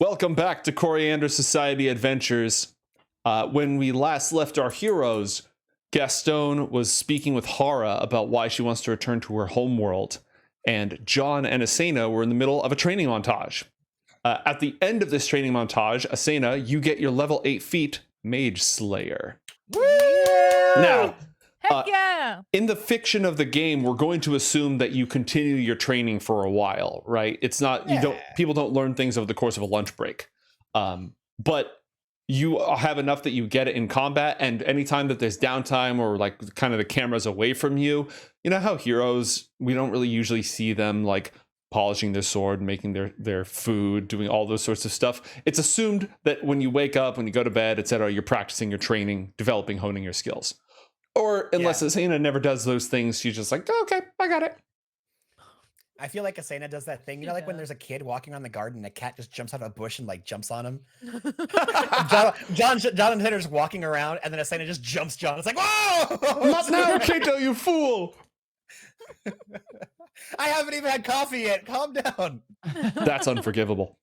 Welcome back to Coriander Society Adventures. When we last left our heroes, Gastone was speaking with Haura about why she wants to return to her homeworld, and John and Asena were in the middle of a training montage. At the end of this training montage, Asena, you get your level 8 feat, Mage Slayer. Woo! Now, Heck yeah! in the fiction of the game, we're going to assume that you continue your training for a while, right? It's not people don't learn things over the course of a lunch break, but you have enough that you get it in combat. And anytime that there's downtime or like kind of the camera's away from you, you know how heroes, we don't really usually see them like polishing their sword, making their food, doing all those sorts of stuff. It's assumed that when you wake up, when you go to bed, etc., you're practicing your training, developing, honing your skills. Or unless Asena never does those things, she's just like, oh, okay, I got it. I feel like Asena does that thing, you know, like when there's a kid walking around the garden and a cat just jumps out of a bush and like jumps on him. John and Hitter's walking around and then Asena just jumps John. It's like, whoa! Not now, Kato, you fool! I haven't even had coffee yet. Calm down. That's unforgivable.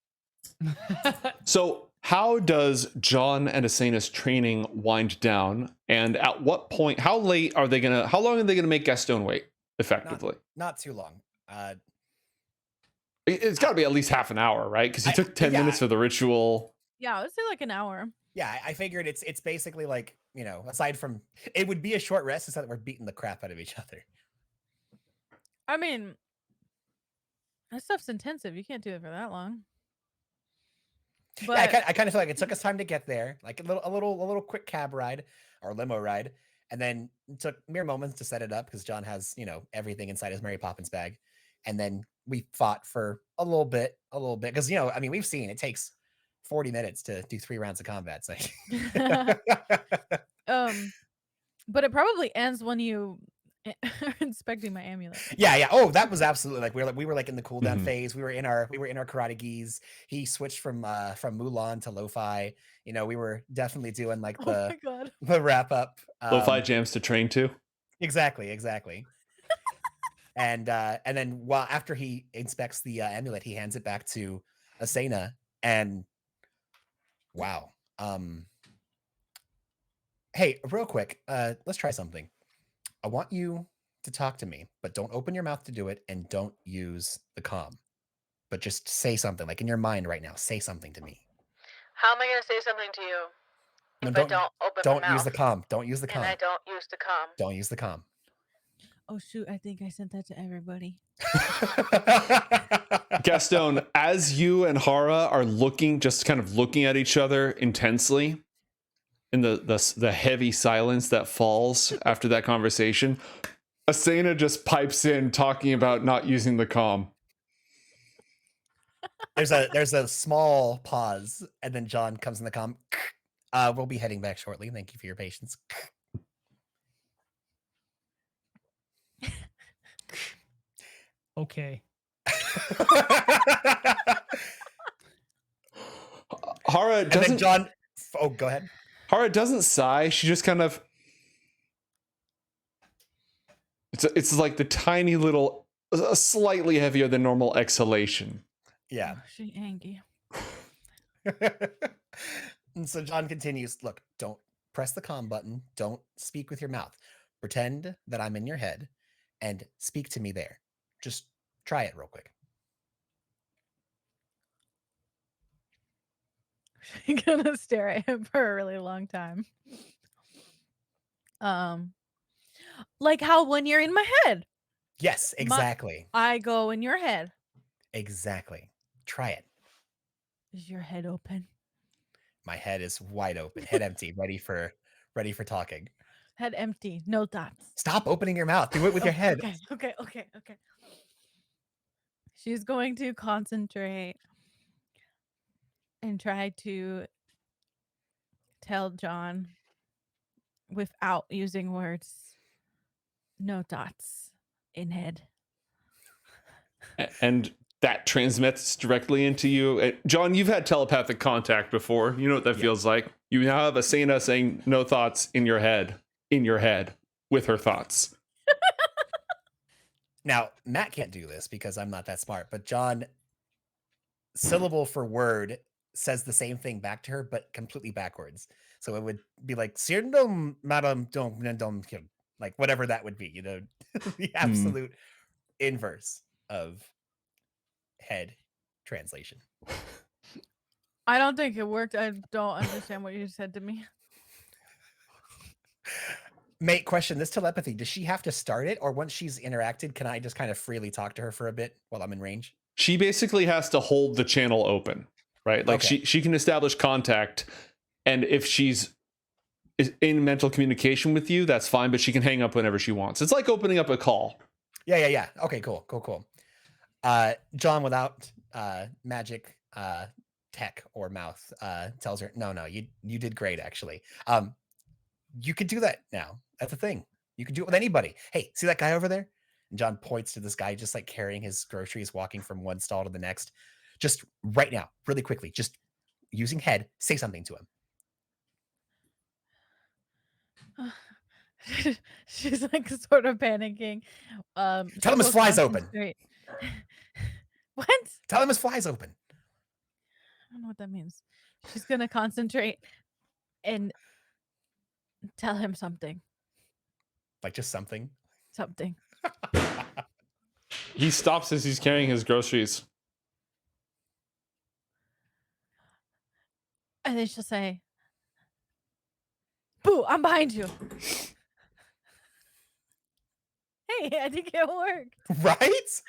So how does John and Asena's training wind down? And at what point, how long are they gonna make Gastone wait effectively? Not too long. It's got to be at least half an hour, right? Because he took 10 minutes for the ritual. Yeah, let's say like an hour. Yeah, I figured it's basically like, you know, aside from it would be a short rest instead that we're beating the crap out of each other. I mean, that stuff's intensive. You can't do it for that long. But yeah, I kind of feel like it took us time to get there, like a little quick cab ride or limo ride, and then it took mere moments to set it up because John has, you know, everything inside his Mary Poppins bag, and then we fought for a little bit because, you know, I mean, we've seen it takes 40 minutes to do 3 rounds of combat. So. But it probably ends when you are inspecting my amulet. Yeah. Oh, that was absolutely like we were like in the cooldown phase. We were in our karate gis. He switched from Mulan to lo-fi. You know, we were definitely doing like the wrap up. Lo-fi jams to train to. Exactly. And then after he inspects the amulet, he hands it back to Asena, and wow. Hey, real quick, let's try something. I want you to talk to me, but don't open your mouth to do it, and don't use the comm. But just say something, like in your mind right now. Say something to me. How am I going to say something to you if I don't open my mouth? Don't use the comm. Don't use the comm. And I don't use the comm. Don't use the comm. Oh shoot, I think I sent that to everybody. Gastone, as you and Haura are just kind of looking at each other intensely in the heavy silence that falls after that conversation, Asena just pipes in talking about not using the comm. There's a small pause, and then John comes in the comm. We'll be heading back shortly. Thank you for your patience. Okay. Haura doesn't. And then John. Oh, go ahead. Haura doesn't sigh. She just kind of. It's like the tiny little, slightly heavier than normal exhalation. Yeah. Oh, she angry. And so John continues. Look, don't press the comm button. Don't speak with your mouth. Pretend that I'm in your head, and speak to me there. Just try it real quick. She's gonna stare at him for a really long time. Like how when you're in my head. Yes, exactly. I go in your head. Exactly. Try it. Is your head open? My head is wide open, head empty, ready for talking. Head empty, no thoughts. Stop opening your mouth. Do it with your head. Okay. She's going to concentrate and try to tell John without using words. No dots in head. And that transmits directly into you. John, you've had telepathic contact before. You know what that feels like. You now have Asena saying no thoughts in your head with her thoughts. Now, Matt can't do this because I'm not that smart, but John, syllable for word, says the same thing back to her, but completely backwards. So it would be like, "Sirdom, madam, don't kill," like whatever that would be, you know, the absolute inverse of head translation. I don't think it worked. I don't understand what you said to me. Mate, question, this telepathy, does she have to start it, or once she's interacted, can I just kind of freely talk to her for a bit while I'm in range? She basically has to hold the channel open, right? Like Okay. she can establish contact, and if she's in mental communication with you, that's fine, but she can hang up whenever she wants. It's like opening up a call. Yeah. Okay, cool. John, without magic tech or mouth, tells her, no, you did great, actually. You could do that now. That's a thing. You can do it with anybody. Hey, see that guy over there? And John points to this guy just like carrying his groceries, walking from one stall to the next. Just right now, really quickly, just using head, say something to him. She's like sort of panicking. Tell him his fly's open. What? Tell him his fly's open. I don't know what that means. She's gonna concentrate and tell him something. Like just something. Something. He stops as he's carrying his groceries. And then she'll say, "Boo, I'm behind you." Hey, I think it worked. Right?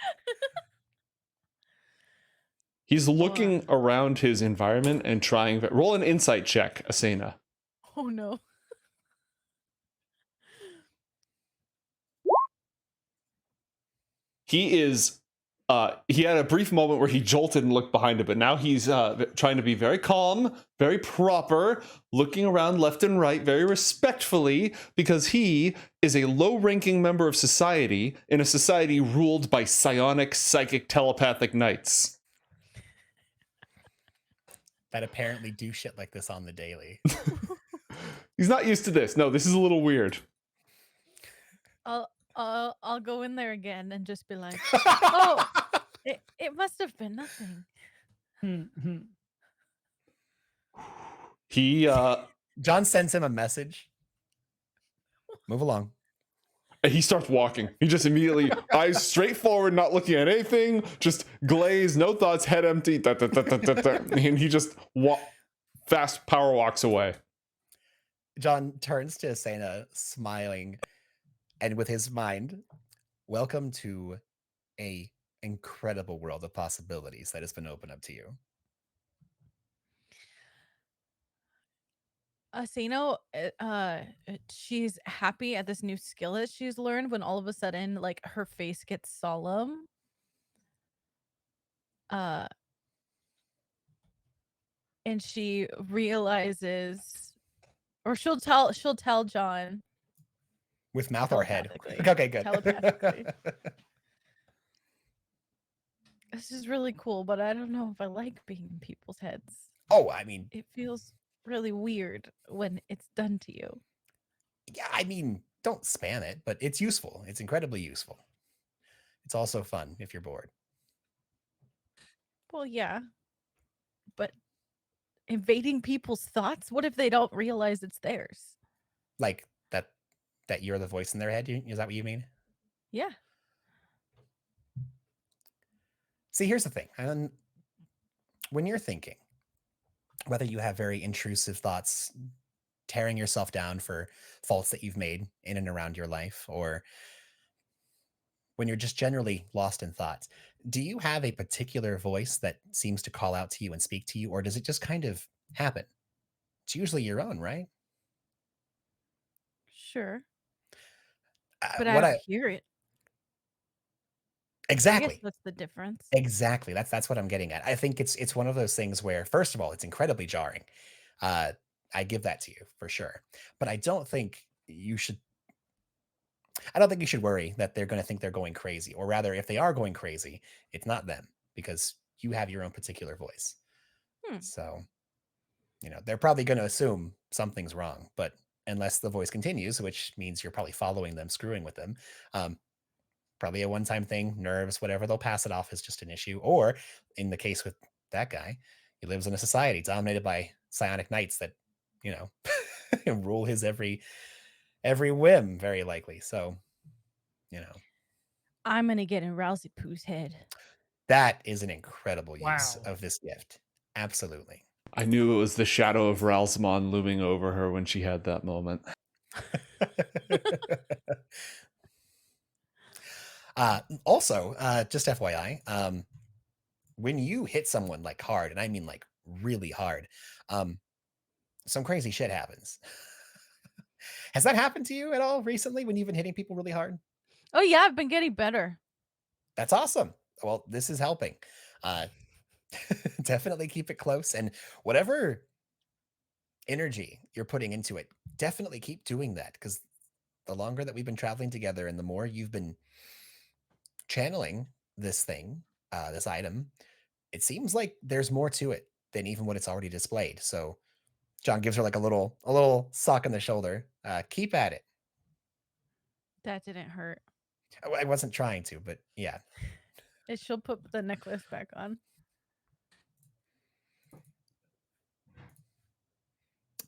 He's looking around his environment and trying. Roll an insight check, Asena. Oh no. He is. He had a brief moment where he jolted and looked behind him, but now he's trying to be very calm, very proper, looking around left and right very respectfully, because he is a low-ranking member of society in a society ruled by psionic, psychic, telepathic knights. That apparently do shit like this on the daily. He's not used to this. No, this is a little weird. I'll go in there again and just be like, "Oh, it must have been nothing." He John sends him a message. Move along. he starts walking. He just immediately eyes straight forward, not looking at anything, just glaze, no thoughts, head empty, and he just fast power walks away. John turns to Asena, smiling, and with his mind, welcome to a incredible world of possibilities that has been opened up to you. Asena, she's happy at this new skill that she's learned when all of a sudden, like, her face gets solemn. And she realizes, or she'll tell John. With mouth or head? Telepathically. Okay, good. Telepathically. This is really cool, but I don't know if I like being in people's heads. Oh, I mean, It feels really weird when it's done to you. yeah, I mean, don't spam it, but it's useful. It's incredibly useful. It's also fun if you're bored. Well, yeah. But invading people's thoughts? What if they don't realize it's theirs? Like that you're the voice in their head? Is that what you mean? Yeah. See, here's the thing. And when you're thinking, whether you have very intrusive thoughts, tearing yourself down for faults that you've made in and around your life, or when you're just generally lost in thoughts, do you have a particular voice that seems to call out to you and speak to you, or does it just kind of happen? It's usually your own, right? Sure. But I don't hear it. I guess Exactly. that's the difference. Exactly. That's what I'm getting at. I think it's one of those things where, first of all, it's incredibly jarring. I give that to you for sure. But I don't think you should worry that they're going to think they're going crazy, or rather, if they are going crazy, it's not them, because you have your own particular voice. So, they're probably going to assume something's wrong, but unless the voice continues, which means you're probably following them, screwing with them, probably a one-time thing, nerves, whatever, they'll pass it off as just an issue. Or in the case with that guy, he lives in a society dominated by psionic knights that, you know, rule his every whim, very likely. So, you know, I'm gonna get in Rousey Poo's head. that is an incredible use Wow. of this gift. Absolutely. I knew it was the shadow of Ralzamon looming over her when she had that moment. Also, just FYI, when you hit someone like hard, and I mean like really hard, some crazy shit happens. Has that happened to you at all recently when you've been hitting people really hard? Oh yeah, I've been getting better. That's awesome. Well, this is helping. Definitely keep it close, and whatever energy you're putting into it, definitely keep doing that, because the longer that we've been traveling together and the more you've been channeling this thing, this item, it seems like there's more to it than even what it's already displayed. So John gives her like a little sock in the shoulder. Keep at it. That didn't hurt. I wasn't trying to, but yeah. She'll put the necklace back on.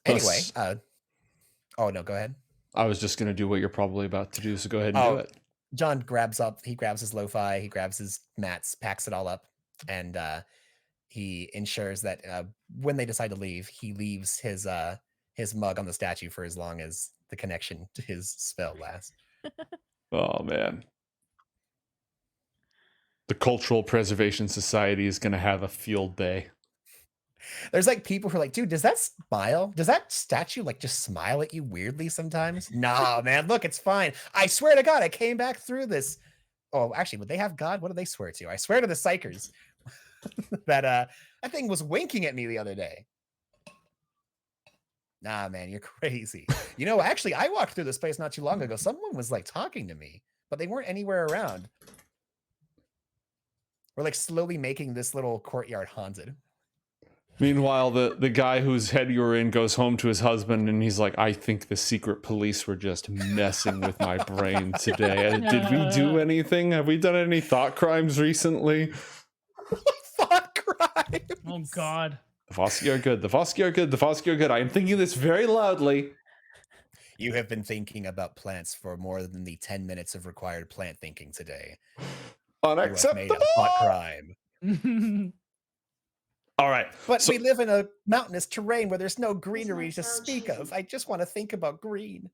Anyway, oh no, go ahead. I was just going to do what you're probably about to do, so go ahead and do it. John grabs his lo-fi, he grabs his mats, packs it all up, and he ensures that when they decide to leave, he leaves his mug on the statue for as long as the connection to his spell lasts. Oh man. The Cultural Preservation Society is going to have a field day. There's like people who are like, dude, does that statue like just smile at you weirdly sometimes? Nah, man, look, it's fine. I swear to God, I came back through this. Oh, actually, would they have God? What do they swear to? I swear to the Psychers that thing was winking at me the other day. Nah, man, you're crazy. You know, actually, I walked through this place not too long ago. Someone was like talking to me, but they weren't anywhere around. We're like slowly making this little courtyard haunted. Meanwhile, the guy whose head you were in goes home to his husband, and he's like, I think the secret police were just messing with my brain today. Did we do anything? Have we done any thought crimes recently? Thought crimes? Oh, God. The Vosky are good. The Vosky are good. The Vosky are good. I am thinking this very loudly. You have been thinking about plants for more than the 10 minutes of required plant thinking today. Unacceptable. You have made a thought crime. All right. But we live in a mountainous terrain where there's no greenery to speak of. I just want to think about green.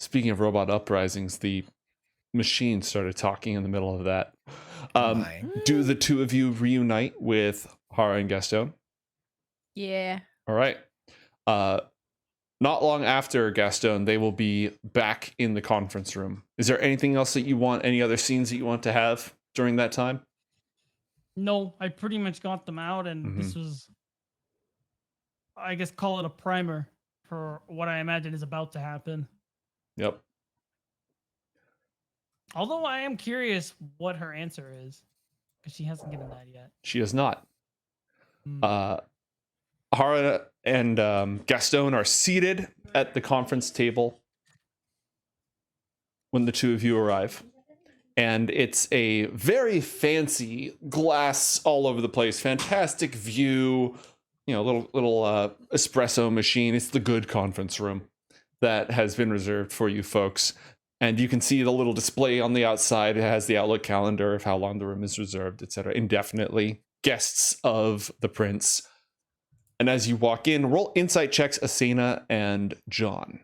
Speaking of robot uprisings, the machine started talking in the middle of that. Do the two of you reunite with Haura and Gastone? Yeah. All right. Not long after Gastone, they will be back in the conference room. Is there anything else that you want, any other scenes that you want to have during that time? No, I pretty much got them out, and this was, I guess, call it a primer for what I imagine is about to happen. Yep. Although I am curious what her answer is, because she hasn't given that yet. She has not. Haura and Gastone are seated at the conference table when the two of you arrive. And it's a very fancy glass all over the place, fantastic view, you know, little espresso machine. It's the good conference room that has been reserved for you folks. And you can see the little display on the outside. It has the Outlook calendar of how long the room is reserved, etc. Indefinitely. Guests of the prince. And as you walk in, roll insight checks, Asena and John.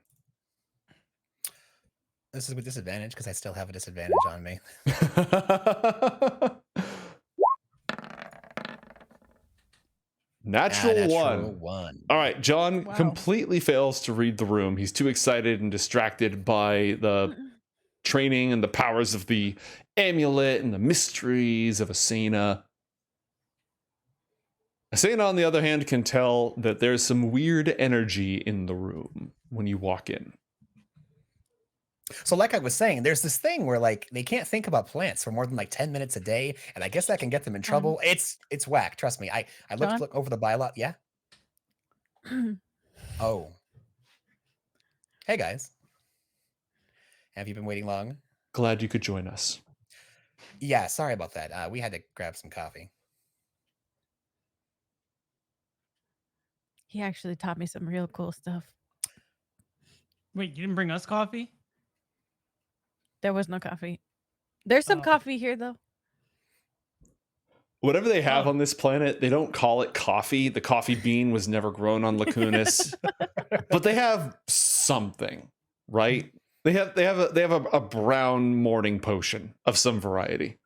This is with disadvantage because I still have a disadvantage on me. Natural one. All right, John completely fails to read the room. He's too excited and distracted by the training and the powers of the amulet and the mysteries of Asena. Asena, on the other hand, can tell that there's some weird energy in the room when you walk in. So like I was saying, there's this thing where like they can't think about plants for more than like 10 minutes a day, and I guess that can get them in trouble. It's whack, trust me. I looked over the bylaw. Yeah. Oh. Hey guys. Have you been waiting long? Glad you could join us. Yeah, sorry about that. We had to grab some coffee. He actually taught me some real cool stuff. Wait, you didn't bring us coffee? There was no coffee. There's some coffee here, though. Whatever they have on this planet, they don't call it coffee. The coffee bean was never grown on Lacunas, but they have something, right? They have a brown morning potion of some variety,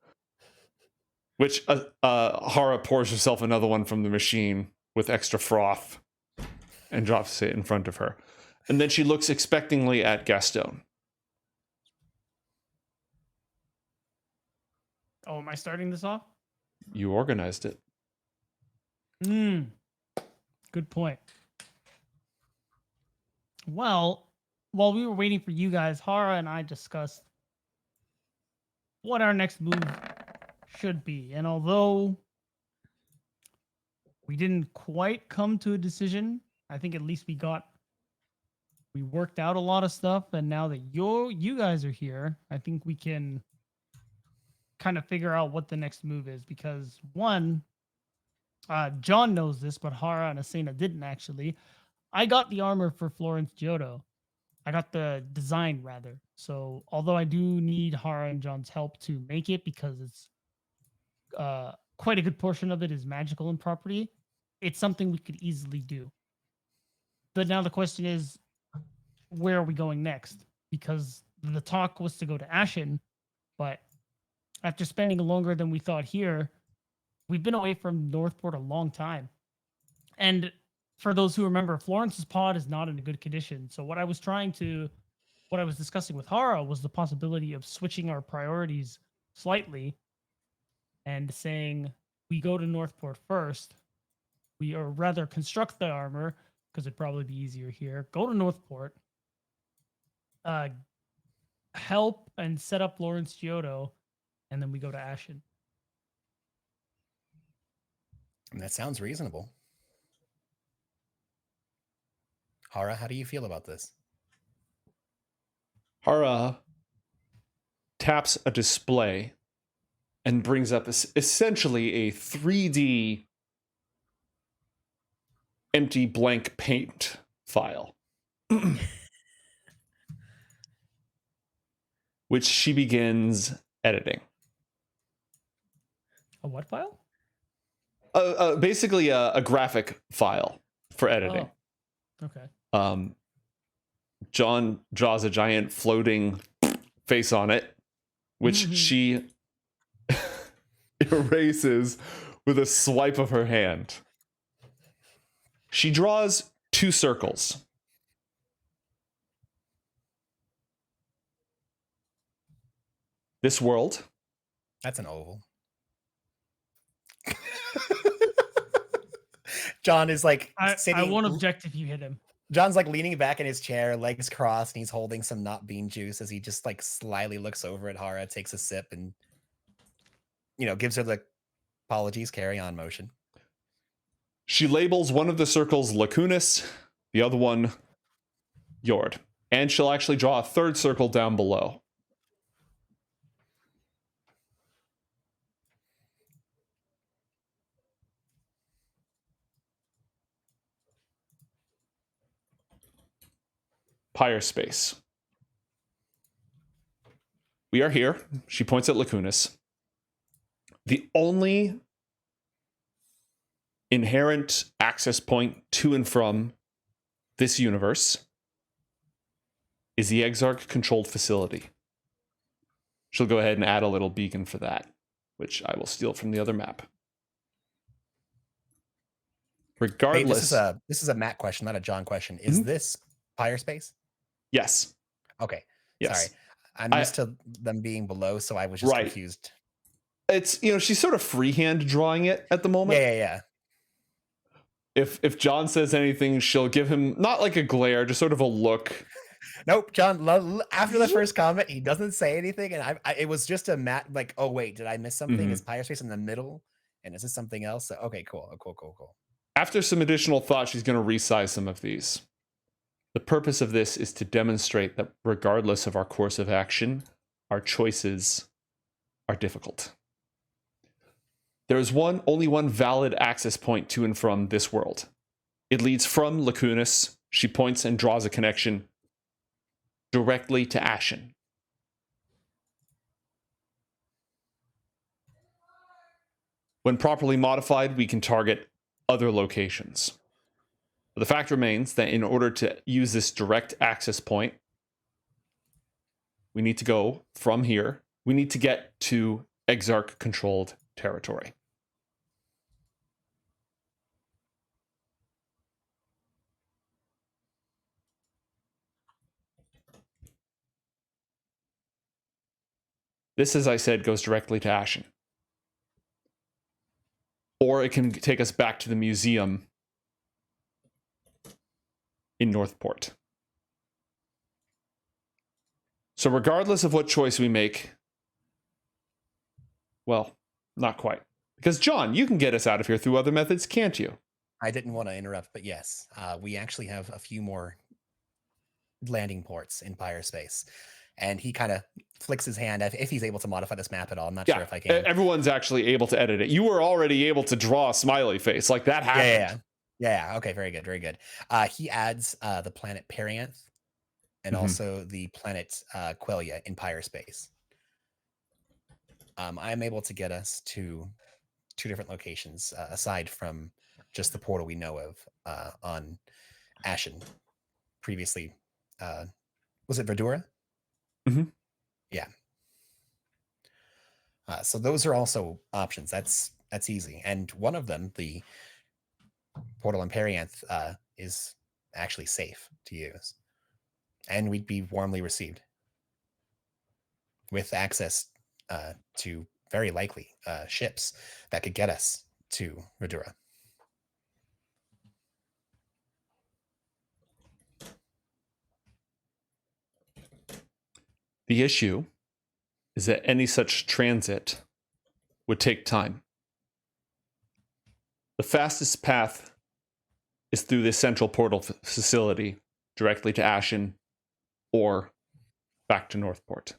which Haura pours herself another one from the machine with extra froth and drops it in front of her, and then she looks expectingly at Gastone. Oh, am I starting this off? You organized it. Good point. Well, while we were waiting for you guys, Haura and I discussed what our next move should be. And although we didn't quite come to a decision, I think at least we worked out a lot of stuff. And now that you guys are here, I think we can kind of figure out what the next move is, because one, John knows this, but Haura and Asena didn't actually. I got the armor for Florence Giotto. I got the design rather. So although I do need Haura and John's help to make it, because it's quite a good portion of it is magical in property, it's something we could easily do. But now the question is, where are we going next? Because the talk was to go to Ashen, but after spending longer than we thought here, we've been away from Northport a long time. And for those who remember, Florence's pod is not in a good condition. So what I was discussing with Haura was the possibility of switching our priorities slightly and saying we go to Northport first. Or rather construct the armor, because it'd probably be easier here. Go to Northport, help and set up Florence Giotto, and then we go to Ashen. And that sounds reasonable. Haura, how do you feel about this? Haura taps a display and brings up essentially a 3D empty blank paint file, which she begins editing. A what file? Basically a graphic file for editing. Oh, okay. John draws a giant floating face on it, which she erases with a swipe of her hand. She draws 2 circles. This world. That's an oval. John is like sitting. I won't object if you hit him. John's like leaning back in his chair, legs crossed, and he's holding some not bean juice as he just like slyly looks over at Haura, takes a sip, and gives her the apologies, carry on motion. She labels one of the circles Lacunas, the other one Yord. And she'll actually draw a 3rd circle down below. Pyre space. We are here. She points at Lacunas. The only inherent access point to and from this universe is the EXARCH controlled facility. She'll go ahead and add a little beacon for that, which I will steal from the other map. Regardless, hey, this is a Matt question, not a John question. Is this Pyre space? Yes. Okay. Yes. Sorry. I'm used to them being below, so I was just confused. It's, she's sort of freehand drawing it at the moment. Yeah. If John says anything, she'll give him not like a glare, just sort of a look. Nope, John. After the first comment, he doesn't say anything, and it was just a Matt. Like, oh wait, did I miss something? Is Pyre space in the middle, and is this something else? Okay, cool. After some additional thought, she's going to resize some of these. The purpose of this is to demonstrate that regardless of our course of action, our choices are difficult. There is only one valid access point to and from this world. It leads from Lacunas. She points and draws a connection directly to Ashen. When properly modified, we can target other locations. But the fact remains that in order to use this direct access point, we need to go from here. We need to get to EXARCH-controlled territory. This, as I said, goes directly to Ashen. Or it can take us back to the museum in Northport. So regardless of what choice we make, well, not quite. Because John, you can get us out of here through other methods, can't you? I didn't want to interrupt, but yes, we actually have a few more landing ports in Pyre space. And he kind of flicks his hand if he's able to modify this map at all. I'm not sure if I can. Everyone's actually able to edit it. You were already able to draw a smiley face. Like that happened. Yeah. Okay, very good, very good. He adds the planet Perianth and also the planet Quelia in Pyre space. I'm able to get us to 2 different locations aside from just the portal we know of on Ashen. Previously, was it Verdura? Yeah. So those are also options. That's easy. And one of them, the portal in Perianth, is actually safe to use. And we'd be warmly received with access to very likely ships that could get us to Verdura. The issue is that any such transit would take time. The fastest path is through this central portal facility directly to Ashen or back to Northport.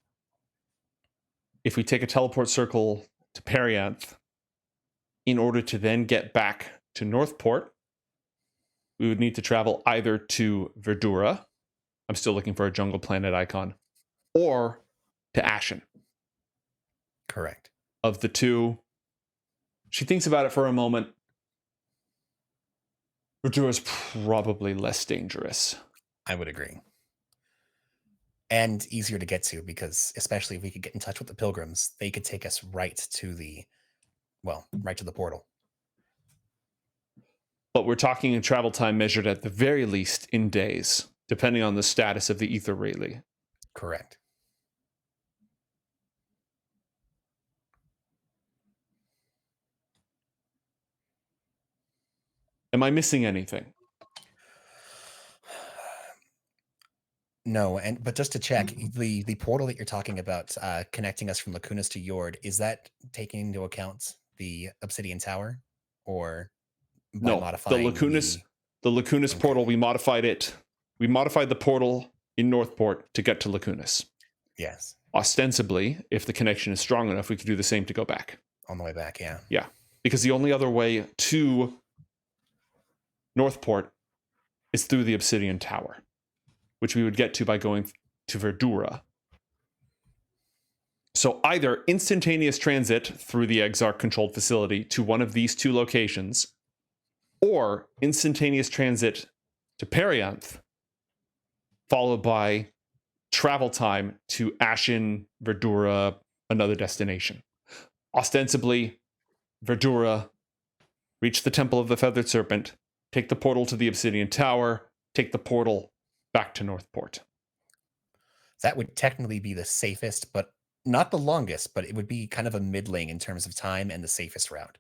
If we take a teleport circle to Perianth, in order to then get back to Northport, we would need to travel either to Verdura, I'm still looking for a jungle planet icon, or to Ashen. Correct. Of the two, she thinks about it for a moment. Verdura is probably less dangerous. I would agree. And easier to get to because, especially if we could get in touch with the pilgrims, they could take us right to the portal. But we're talking in travel time measured at the very least in days, depending on the status of the ether relay. Correct. Am I missing anything? No, but just to check, the portal that you're talking about, connecting us from Lacunas to Yord, is that taking into account the Obsidian Tower, or by modifying the Lacunas portal? We modified it. We modified the portal in Northport to get to Lacunas. Yes. Ostensibly, if the connection is strong enough, we could do the same to go back. On the way back, yeah. Yeah, because the only other way to Northport is through the Obsidian Tower, which we would get to by going to Verdura. So either instantaneous transit through the EXARCH-controlled facility to one of these 2 locations, or instantaneous transit to Perianth, followed by travel time to Ashen, Verdura, another destination. Ostensibly, Verdura, reach the Temple of the Feathered Serpent, take the portal to the Obsidian Tower, take the portal back to Northport. That would technically be the safest, but not the longest, but it would be kind of a middling in terms of time and the safest route.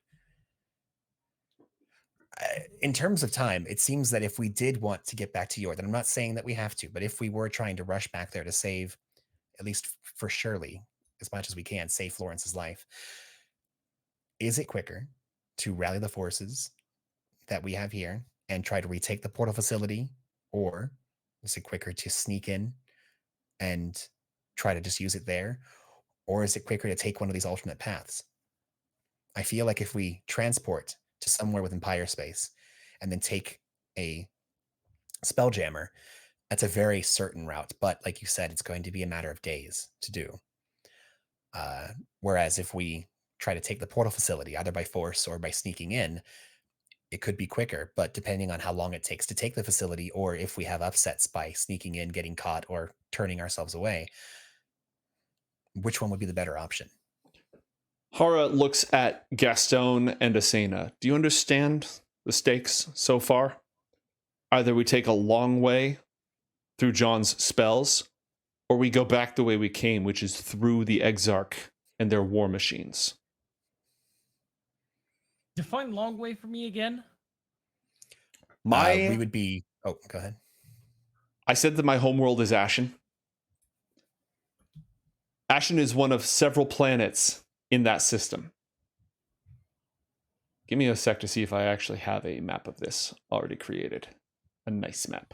In terms of time, it seems that if we did want to get back to Yord, and I'm not saying that we have to, but if we were trying to rush back there to save, at least for Shirley, as much as we can, save Florence's life, is it quicker to rally the forces that we have here and try to retake the portal facility, or is it quicker to sneak in and try to just use it there, or is it quicker to take one of these alternate paths? I feel like if we transport to somewhere within Pyre space and then take a spelljammer, that's a very certain route. But like you said, it's going to be a matter of days to do. Whereas if we try to take the portal facility, either by force or by sneaking in, it could be quicker. But depending on how long it takes to take the facility, or if we have upsets by sneaking in, getting caught, or turning ourselves away, which one would be the better option? Haura looks at Gastone and Asena. Do you understand the stakes so far? Either we take a long way through John's spells, or we go back the way we came, which is through the EXARCH and their war machines. Define long way for me again. We would be... Oh, go ahead. I said that my homeworld is Ashen. Ashen is one of several planets in that system. Give me a sec to see if I actually have a map of this already created. A nice map.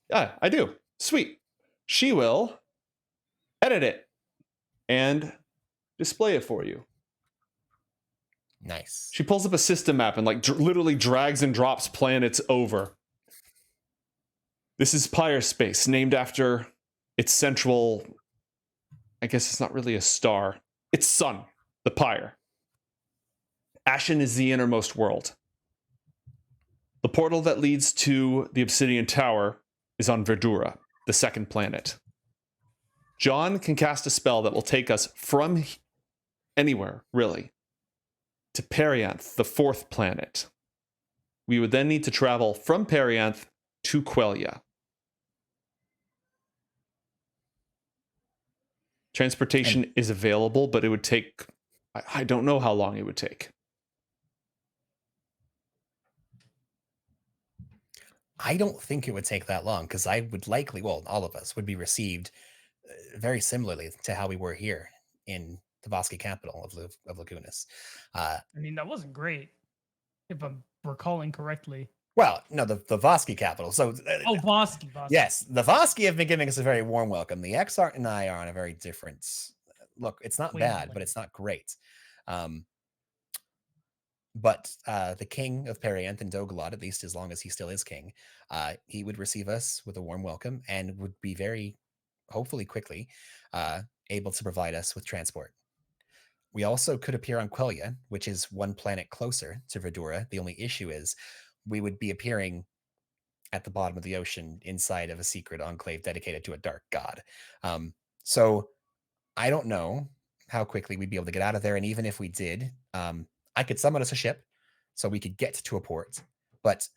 Yeah, I do. Sweet. She will edit it and display it for you. Nice. She pulls up a system map and like literally drags and drops planets over. This is Pyre Space, named after its central, I guess it's not really a star, its sun, the Pyre. Ashen is the innermost world. The portal that leads to the Obsidian Tower is on Verdura, the second planet. John can cast a spell that will take us from anywhere, really, to Perianth, the fourth planet. We would then need to travel from Perianth to Quelia. Transportation is available, but it would take... I don't know how long it would take. I don't think it would take that long, because I would likely, well, all of us would be received very similarly to how we were here in the Voski capital of Lagunas. I mean, that wasn't great, if I'm recalling correctly. Well, no, the Voski capital. So, Voski. Yes, the Voski have been giving us a very warm welcome. The EXARCH and I are on a very different look. It's not bad, but it's not great. But the king of Perianth and Dogalad, at least as long as he still is king, he would receive us with a warm welcome and would be very, hopefully quickly, able to provide us with transport. We also could appear on Quelia, which is one planet closer to Verdura. The only issue is we would be appearing at the bottom of the ocean inside of a secret enclave dedicated to a dark god. So I don't know how quickly we'd be able to get out of there. And even if we did, I could summon us a ship so we could get to a port. But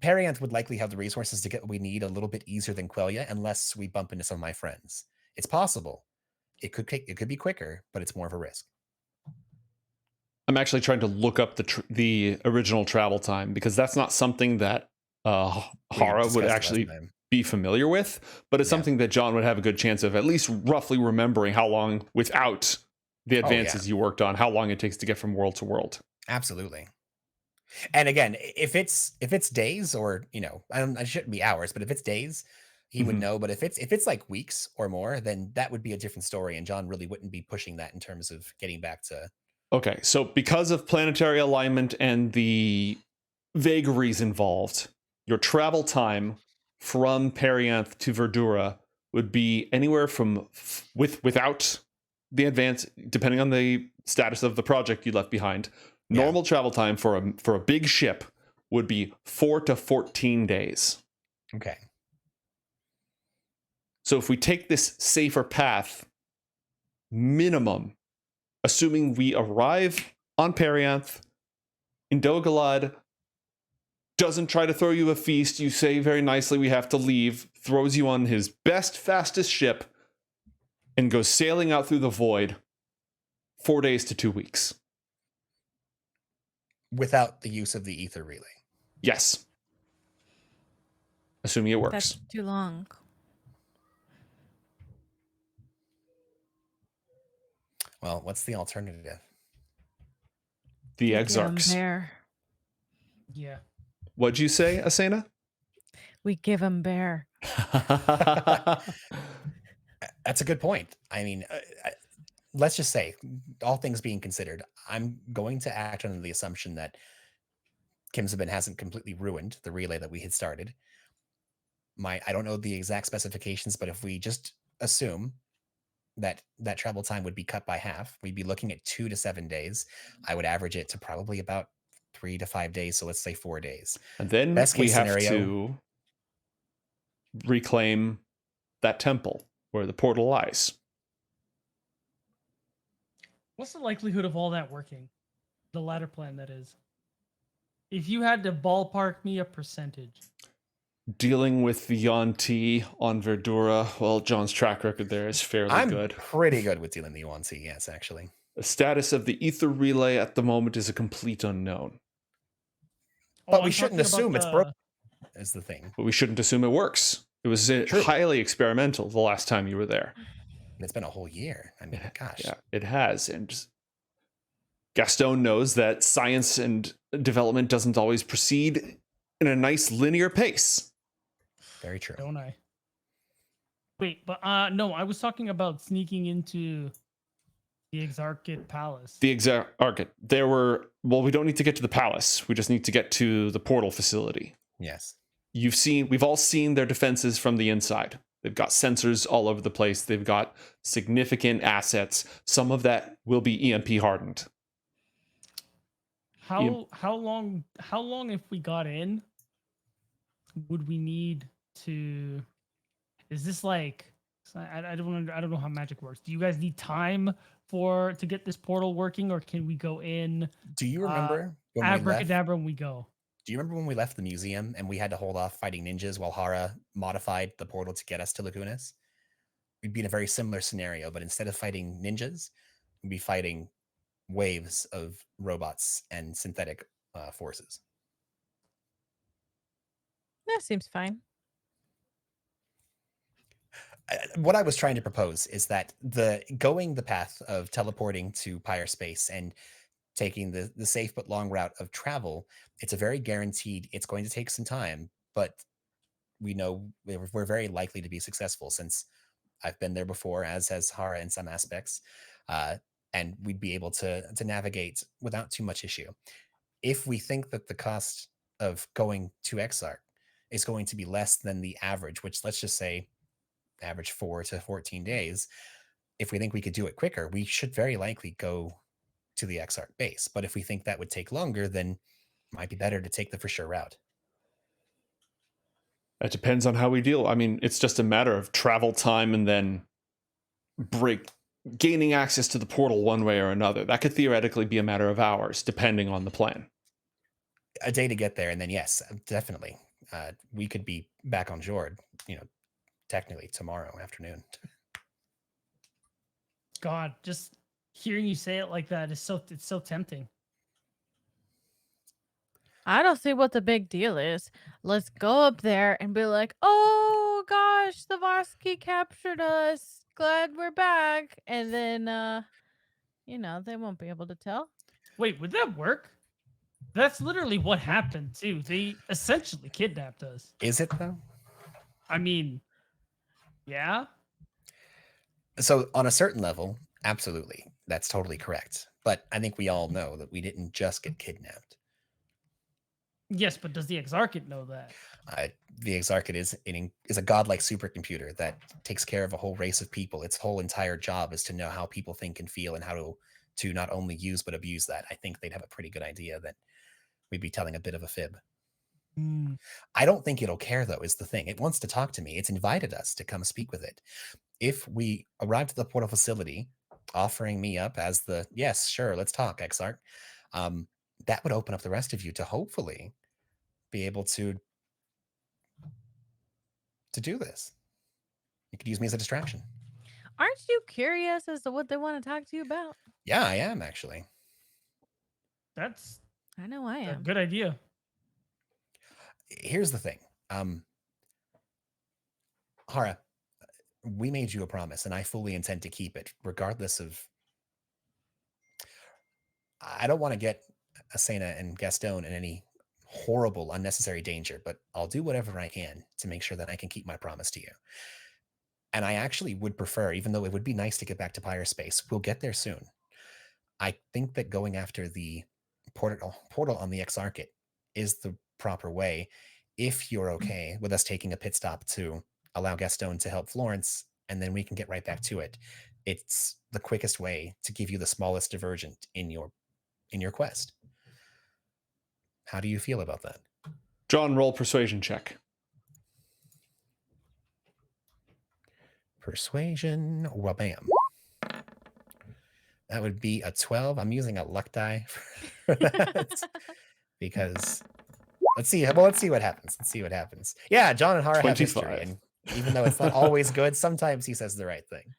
Perianth would likely have the resources to get what we need a little bit easier than Quelia, unless we bump into some of my friends. It's possible. It could be quicker, but it's more of a risk. I'm actually trying to look up the original travel time, because that's not something that Haura would actually be familiar with, but it's something that John would have a good chance of at least roughly remembering how long, without the advances you worked on, how long it takes to get from world to world. Absolutely. And again, if it's days, or it shouldn't be hours, but if it's days, he would know. But if it's like weeks or more, then that would be a different story, and John really wouldn't be pushing that in terms of getting back to... Okay, so because of planetary alignment and the vagaries involved, your travel time from Perianth to Verdura would be anywhere from, without the advance, depending on the status of the project you left behind, normal travel time for a big ship would be 4 to 14 days. Okay. So if we take this safer path, minimum, assuming we arrive on Perianth, in Dogalad doesn't try to throw you a feast, you say very nicely we have to leave, throws you on his best, fastest ship, and goes sailing out through the void, 4 days to 2 weeks. Without the use of the ether relay. Yes. Assuming it works. That's too long. Well, what's the alternative? The Give 'em EXARCHs. bear. Yeah. What'd you say, Asena? We give him bear. That's a good point. I mean, let's just say, all things being considered, I'm going to act under the assumption that Kimsabin hasn't completely ruined the relay that we had started. I don't know the exact specifications, but if we just assume that travel time would be cut by half, we'd be looking at 2 to 7 days. I would average it to probably about 3 to 5 days. So let's say 4 days. And then Best we case have scenario, to reclaim that temple where the portal lies. What's the likelihood of all that working? The latter plan, that is. If you had to ballpark me a percentage. Dealing with the Yuan-Ti on Verdura, well, John's track record there is fairly I'm good. pretty good with dealing the Yuan-Ti, yes, actually. The status of the ether relay at the moment is a complete unknown. But we shouldn't assume it's broken, is the thing. But we shouldn't assume it works. It was highly experimental the last time you were there. It's been a whole year. I mean, gosh. Yeah, it has. And Gastone knows that science and development doesn't always proceed in a nice linear pace. Very true. Don't I? Wait, but no, I was talking about sneaking into the Exarchate Palace. The Exarchate. We don't need to get to the palace. We just need to get to the portal facility. Yes. We've all seen their defenses from the inside. They've got sensors all over the place. They've got significant assets. Some of that will be EMP hardened. How long if we got in would we need to? Is this like I don't know how magic works. Do you guys need time to get this portal working, or can we go in? Do you remember when abracadabra and we go? Do you remember when we left the museum and we had to hold off fighting ninjas while Haura modified the portal to get us to Lagunas? We'd be in a very similar scenario, but instead of fighting ninjas, we'd be fighting waves of robots and synthetic forces. That seems fine. What I was trying to propose is that going the path of teleporting to Pyre space and taking the safe but long route of travel, it's a very guaranteed, it's going to take some time, but we know we're very likely to be successful since I've been there before, as has Haura in some aspects, and we'd be able to navigate without too much issue. If we think that the cost of going to EXARCH is going to be less than the average, which let's just say average 4 to 14 days, if we think we could do it quicker, we should very likely go to the EXARCH base. But if we think that would take longer, then it might be better to take the for sure route. It depends on how we deal. I mean, it's just a matter of travel time and then gaining access to the portal one way or another. That could theoretically be a matter of hours, depending on the plan. A day to get there, and then yes, definitely, we could be back on Jord, technically tomorrow afternoon. God, just hearing you say it like that is it's so tempting. I don't see what the big deal is. Let's go up there and be like, oh gosh, the Varsky captured us. Glad we're back. And then, they won't be able to tell. Wait, would that work? That's literally what happened too. They essentially kidnapped us. Is it though? I mean, yeah. So on a certain level, absolutely. That's totally correct. But I think we all know that we didn't just get kidnapped. Yes, but does the Exarchate know that? The Exarchate is a godlike supercomputer that takes care of a whole race of people. Its whole entire job is to know how people think and feel and how to not only use but abuse that. I think they'd have a pretty good idea that we'd be telling a bit of a fib. I don't think it'll care, though, is the thing. It wants to talk to me. It's invited us to come speak with it. If we arrived at the portal facility offering me up as yes, sure, let's talk, EXARCH, that would open up the rest of you to hopefully be able to do this. You could use me as a distraction. Aren't you curious as to what they want to talk to you about? Yeah, I am actually. I know I am. A good idea. Here's the thing. Haura, we made you a promise, and I fully intend to keep it, regardless of... I don't want to get Asena and Gastone in any horrible, unnecessary danger, but I'll do whatever I can to make sure that I can keep my promise to you. And I actually would prefer, even though it would be nice to get back to Pyre space, we'll get there soon. I think that going after the portal on the Exarchate is the proper way. If you're okay with us taking a pit stop to allow Gastone to help Florence, and then we can get right back to it. It's the quickest way to give you the smallest divergent in your quest. How do you feel about that? John, roll persuasion check. Persuasion, well, bam. That would be a 12. I'm using a luck die for that because let's see what happens. Yeah, John and Haura have history, 25. and even though it's not always good, sometimes he says the right thing.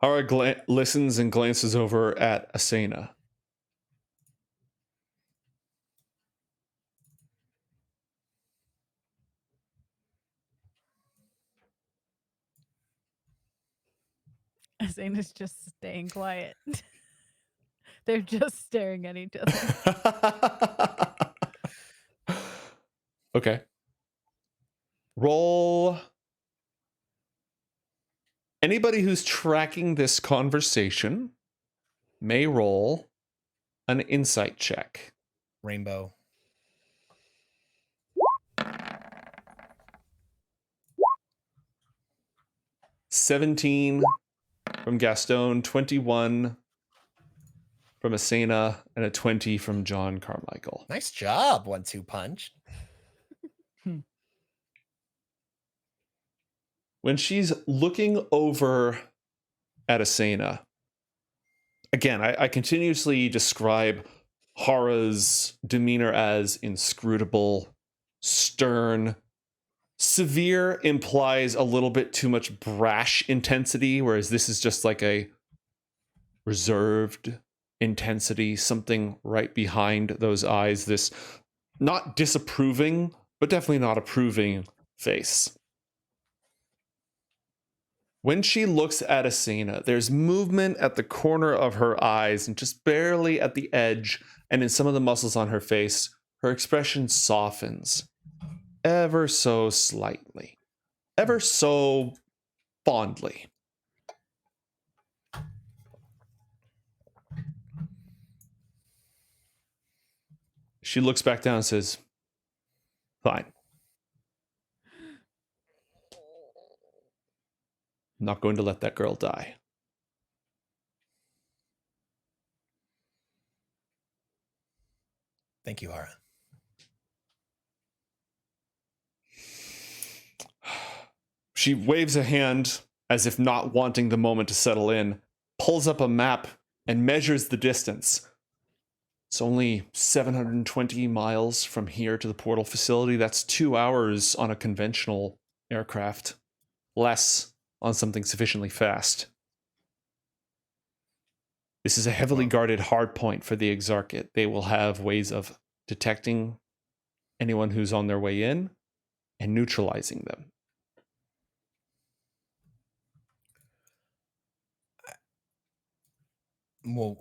Haura listens and glances over at Asena. Asena's just staying quiet. They're just staring at each other. Okay. Roll. Anybody who's tracking this conversation may roll an insight check. Rainbow. $17 from Gastone, 21 from Asena, and a 20 from John Carmichael. Nice job, 1-2 punch. When she's looking over at Asena, again, I continuously describe Haura's demeanor as inscrutable, stern. Severe implies a little bit too much brash intensity, whereas this is just like a reserved intensity, something right behind those eyes. This not disapproving, but definitely not approving face. When she looks at Asena, there's movement at the corner of her eyes and just barely at the edge, and in some of the muscles on her face, her expression softens ever so slightly, ever so fondly. She looks back down and says, "Fine. I'm not going to let that girl die." Thank you, Haura. She waves a hand as if not wanting the moment to settle in, pulls up a map and measures the distance. It's only 720 miles from here to the portal facility. That's 2 hours on a conventional aircraft, less on something sufficiently fast. This is a heavily guarded hardpoint for the Exarchate. They will have ways of detecting anyone who's on their way in and neutralizing them. Well,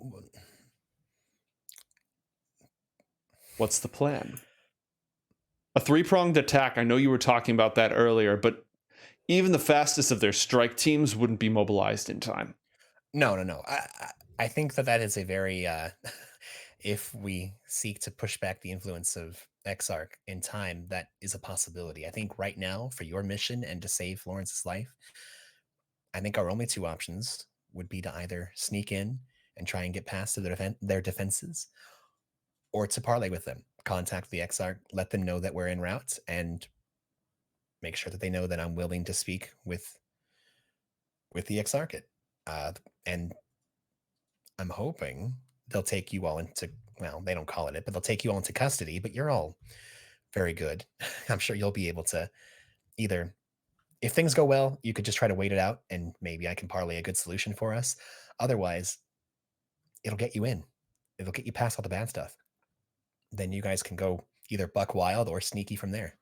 What's the plan? A three-pronged attack. I know you were talking about that earlier, but even the fastest of their strike teams wouldn't be mobilized in time. no. I think that is a very, if we seek to push back the influence of EXARCH in time, that is a possibility. I think right now, for your mission and to save Florence's life, I think our only two options would be to either sneak in and try and get past their defenses, or to parlay with them, contact the EXARCH, let them know that we're en route, and make sure that they know that I'm willing to speak with the EXARCH. And I'm hoping they'll take you all into, well, they don't call it, but they'll take you all into custody, but you're all very good. I'm sure you'll be able to either, if things go well, you could just try to wait it out and maybe I can parlay a good solution for us. Otherwise, it'll get you in. It'll get you past all the bad stuff. Then you guys can go either buck wild or sneaky from there.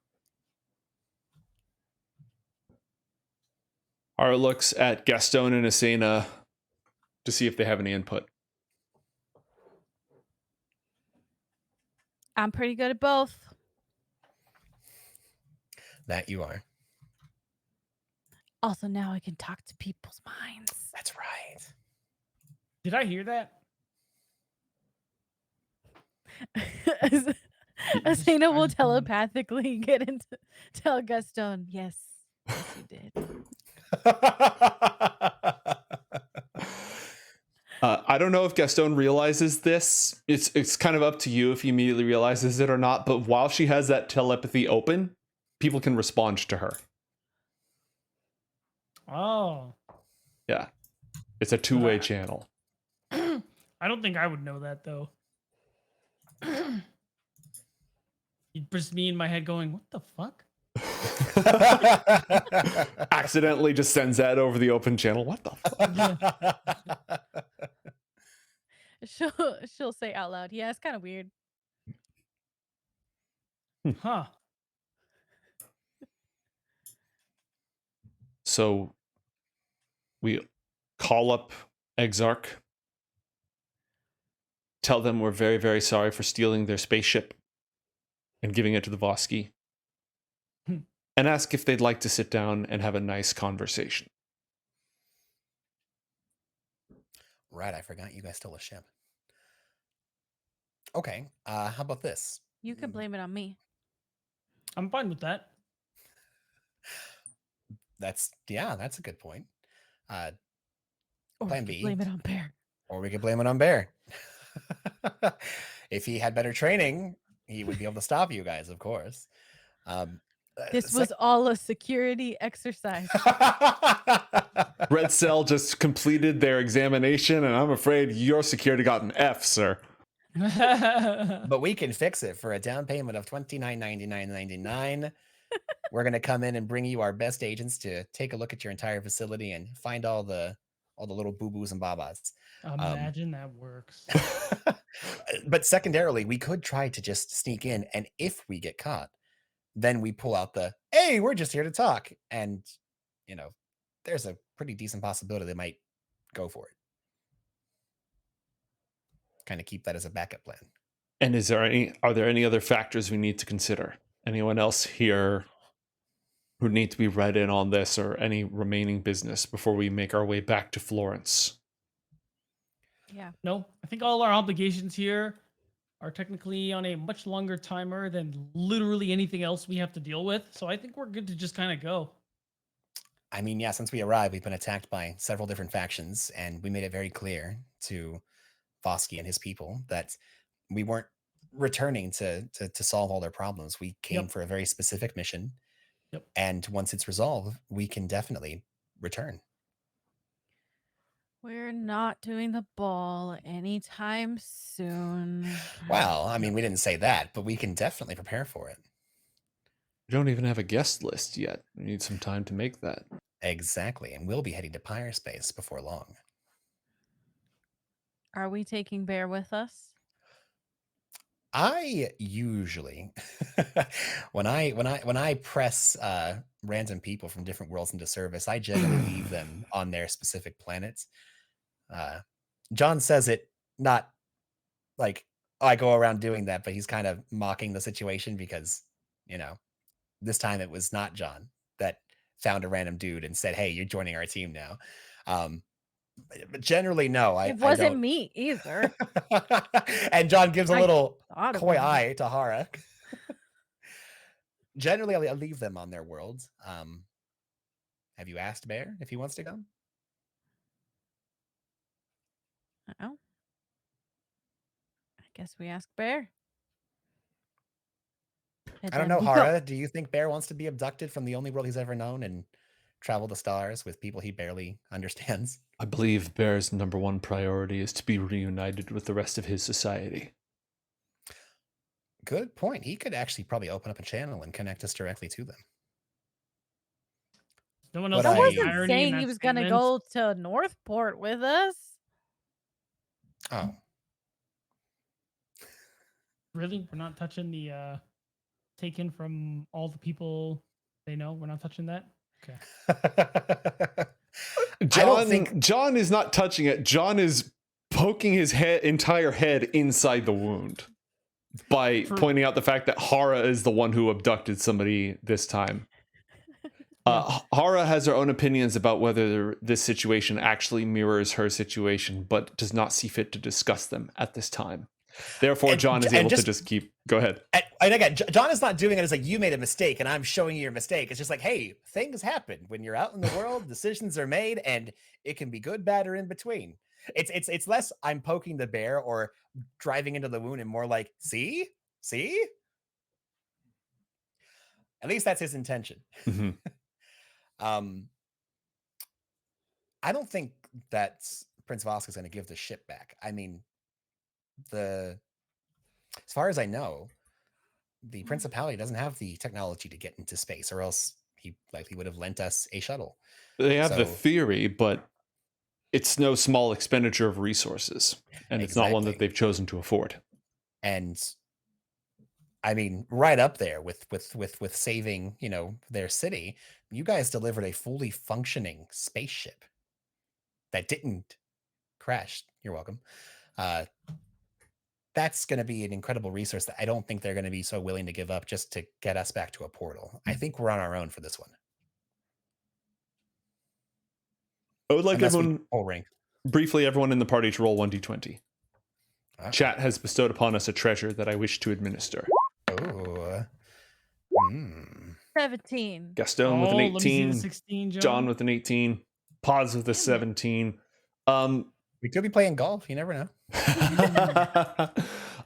Haura looks at Gastone and Asena to see if they have any input. I'm pretty good at both. That you are. Also, now I can talk to people's minds. That's right. Did I hear that? Asena will Describe it. telepathically get into tell Gastone, yes, you did. I don't know if Gastone realizes this. It's kind of up to you if he immediately realizes it or not. But while she has that telepathy open, people can respond to her. Oh. Yeah, it's a two-way channel. I don't think I would know that though. Just me in my head going, what the fuck? Accidentally just sends that over the open channel. What the fuck? She'll say out loud, yeah, it's kind of weird. Huh. So we call up EXARCH, tell them we're very, very sorry for stealing their spaceship and giving it to the Voski, and ask if they'd like to sit down and have a nice conversation. Right, I forgot you guys stole a ship. Okay, how about this? You can blame it on me. I'm fine with that. That's a good point. Or Plan we could B. blame it on Bear. Or we could blame it on Bear. If he had better training, he would be able to stop you guys, of course. This was all a security exercise. Red Cell just completed their examination, and I'm afraid your security got an F, sir. But we can fix it for a down payment of $29.99.99. We're gonna come in and bring you our best agents to take a look at your entire facility and find all the little boo-boos and babas. Imagine that works. But secondarily, we could try to just sneak in, and if we get caught, then we pull out the, hey, we're just here to talk. And, there's a pretty decent possibility they might go for it. Kind of keep that as a backup plan. And are there any other factors we need to consider? Anyone else here who need to be read in on this, or any remaining business before we make our way back to Florence? Yeah. No, I think all our obligations here are technically on a much longer timer than literally anything else we have to deal with. So I think we're good to just kind of go. I mean, yeah, since we arrived, we've been attacked by several different factions, and we made it very clear to Voski and his people that we weren't returning to solve all their problems. We came for a very specific mission. Yep. And once it's resolved, we can definitely return. We're not doing the ball anytime soon. Well, I mean, we didn't say that, but we can definitely prepare for it. We don't even have a guest list yet. We need some time to make that. Exactly. And we'll be heading to Pyre Space before long. Are we taking Bear with us? I usually when I press random people from different worlds into service, I generally leave them on their specific planets. John says it not like I go around doing that, but he's kind of mocking the situation because, this time it was not John that found a random dude and said, hey, you're joining our team now. But generally, no. It wasn't me either. And John gives a little thought coy about eye to Haura. Generally, I'll leave them on their world. Have you asked Bear if he wants to come? Oh. I guess we ask Bear. And I don't then know, we go. Haura. Do you think Bear wants to be abducted from the only world he's ever known and travel the stars with people he barely understands? I believe Bear's #1 priority is to be reunited with the rest of his society. Good point. He could actually probably open up a channel and connect us directly to them. No one else. But I I- wasn't irony in saying that he was going to statement. go to Northport with us. Oh, Really? We're not touching the taken from all the people they know? We're not touching that? Okay. John is not touching it. John is poking his entire head inside the wound by pointing out the fact that Haura is the one who abducted somebody this time. Haura has her own opinions about whether this situation actually mirrors her situation, but does not see fit to discuss them at this time. Therefore, John is able to just keep. Go ahead. And again, John is not doing it as like you made a mistake and I'm showing you your mistake. It's just like, hey, things happen when you're out in the world. Decisions are made, and it can be good, bad, or in between. It's less I'm poking the bear or driving into the wound, and more like, see. At least that's his intention. Mm-hmm. I don't think that Prince Vosk is going to give the ship back. I mean, as far as I know, the Principality doesn't have the technology to get into space, or else he likely would have lent us a shuttle. They have the theory, but it's no small expenditure of resources, and it's not one that they've chosen to afford. And I mean, right up there with saving, their city. You guys delivered a fully functioning spaceship that didn't crash. You're welcome. That's going to be an incredible resource that I don't think they're going to be so willing to give up just to get us back to a portal. I think we're on our own for this one. I would like briefly everyone in the party to roll 1d20. Chat has bestowed upon us a treasure that I wish to administer. Oh. 17. Gaston with an 18. Let me see the 16, John with an 18. Paz with a 17. We could be playing golf. You never know.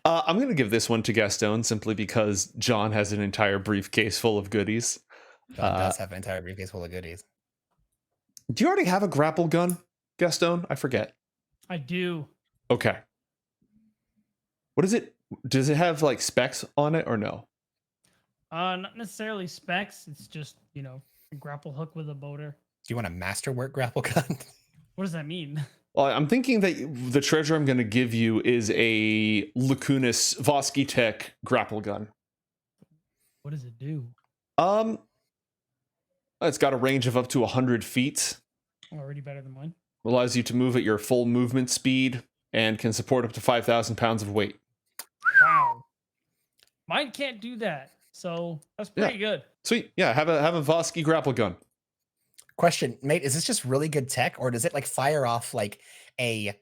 I'm going to give this one to Gaston simply because John has an entire briefcase full of goodies. John does have an entire briefcase full of goodies. Do you already have a grapple gun, Gaston? I forget. I do. Okay. What is it? Does it have like specs on it or no? Not necessarily specs. It's just, a grapple hook with a boater. Do you want a masterwork grapple gun? What does that mean? Well, I'm thinking that the treasure I'm going to give you is a Lacunas Vosky Tech grapple gun. What does it do? It's got a range of up to 100 feet. Already better than mine. Allows you to move at your full movement speed and can support up to 5,000 pounds of weight. Wow. Mine can't do that. So that's pretty good. Sweet. Yeah, have a Vosky grapple gun. Question, mate, is this just really good tech, or does it like fire off like a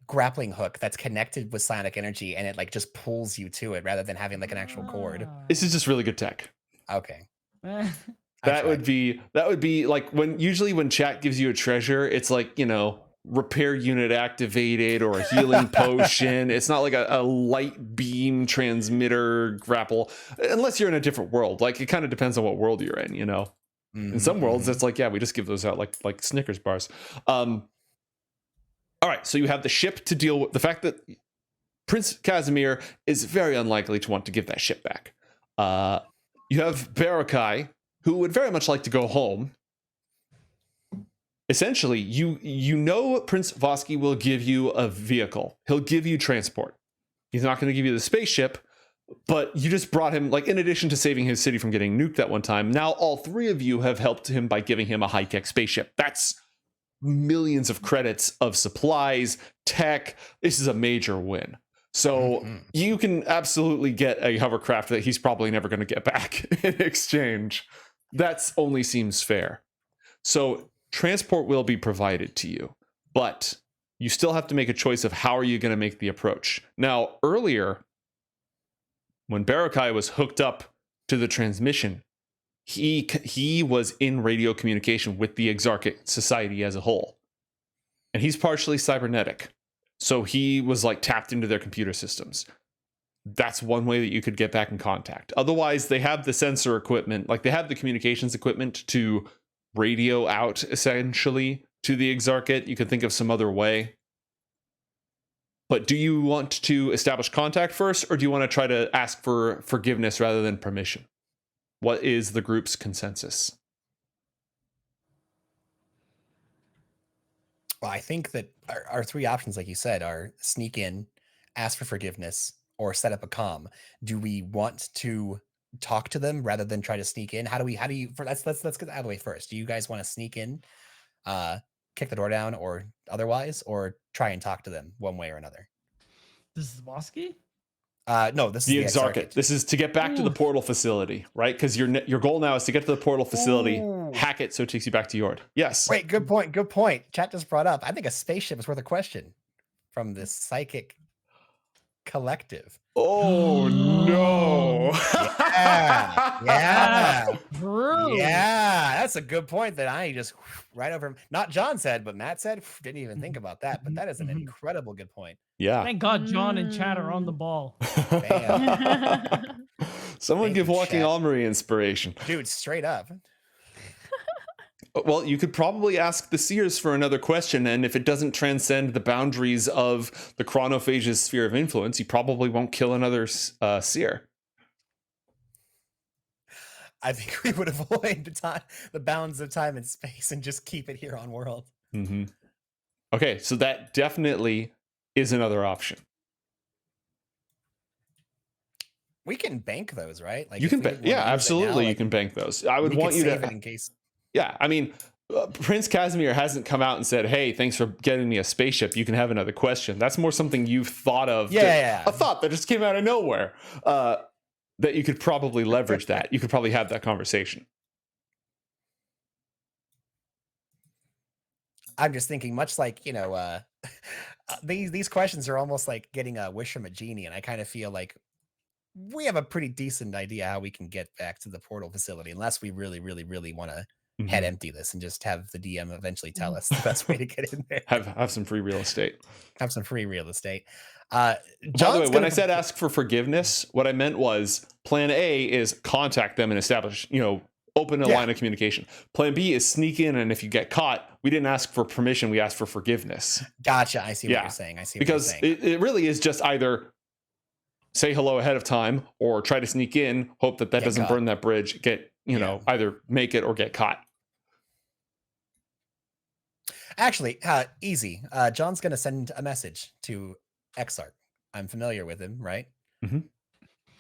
grappling hook that's connected with psionic energy and it like just pulls you to it rather than having like an actual cord? This is just really good tech. Okay. That would be like when chat gives you a treasure, it's like, repair unit activated or a healing potion. It's not like a light beam transmitter grapple, unless you're in a different world. Like, it kind of depends on what world you're in, In some worlds, it's like, yeah, we just give those out like Snickers bars. All right, so you have the ship to deal with. The fact that Prince Casimir is very unlikely to want to give that ship back. You have Barakai, who would very much like to go home. Essentially, Prince Vosky will give you a vehicle. He'll give you transport. He's not going to give you the spaceship, but you just brought him, like, in addition to saving his city from getting nuked that one time, now all three of you have helped him by giving him a high-tech spaceship. That's millions of credits of supplies, tech. This is a major win. So you can absolutely get a hovercraft that he's probably never going to get back in exchange. That's only seems fair. So transport will be provided to you, but you still have to make a choice of how are you going to make the approach. Now, earlier, when Barakai was hooked up to the transmission, he was in radio communication with the EXARCH Society as a whole. And he's partially cybernetic. So he was like tapped into their computer systems. That's one way that you could get back in contact. Otherwise, they have the sensor equipment, like they have the communications equipment to radio out essentially to the EXARCH. You could think of some other way. But do you want to establish contact first, or do you want to try to ask for forgiveness rather than permission? What is the group's consensus? Well, I think that our three options, like you said, are sneak in, ask for forgiveness, or set up a comm. Do we want to talk to them rather than try to sneak in? Let's get that out of the way first. Do you guys want to sneak in, kick the door down, or otherwise, or try and talk to them one way or another? This is Vosky? No, this is the EXARCH. This is to get back to the portal facility, right? Because your goal now is to get to the portal facility, hack it so it takes you back to Yord. Yes. Wait, good point. Good point. Chat just brought up, I think a spaceship is worth a question from this psychic collective. Oh no. Yeah. True. Yeah, that's a good point that I just right over. Not John said, but Matt said. Didn't even think about that, but that is an incredible good point. Yeah. Thank God John and Chad are on the ball. Bam. Someone Thank give you, Walking Chet. Armory inspiration. Dude, straight up. Well, you could probably ask the seers for another question, and if it doesn't transcend the boundaries of the chronophage's sphere of influence, you probably won't kill another seer. I think we would avoid the bounds of time and space, and just keep it here on world. Mm-hmm. Okay, so that definitely is another option. We can bank those, right? Like You if can we bank, didn't wanna yeah, use it now, absolutely. You like, can bank those. I would we want could you save to, it in case. yeah. I mean, Prince Casimir hasn't come out and said, "Hey, thanks for getting me a spaceship. You can have another question." That's more something you've thought of. Yeah. A thought that just came out of nowhere. That you could probably leverage that. You could probably have that conversation. I'm just thinking, much like these questions are almost like getting a wish from a genie, and I kind of feel like we have a pretty decent idea how we can get back to the portal facility, unless we really, really, really want to head empty this and just have the DM eventually tell us the best way to get in there. Have some free real estate. Have some free real estate. By the way, when I said ask for forgiveness, what I meant was plan A is contact them and establish, open a line of communication. Plan B is sneak in, and if you get caught, we didn't ask for permission, we asked for forgiveness. Gotcha. I see what you're saying. Because it really is just either say hello ahead of time or try to sneak in, hope that doesn't burn that bridge, either make it or get caught. Actually, easy. John's going to send a message to EXARCH. I'm familiar with him, right? Mm-hmm.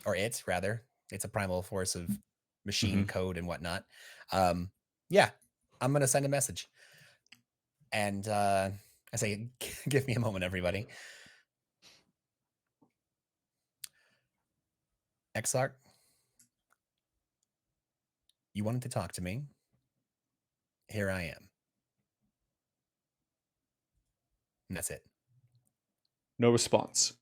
Or it, rather. It's a primal force of machine code and whatnot. Yeah, I'm going to send a message. And I say, give me a moment, everybody. EXARCH, you wanted to talk to me. Here I am. And that's it. No response.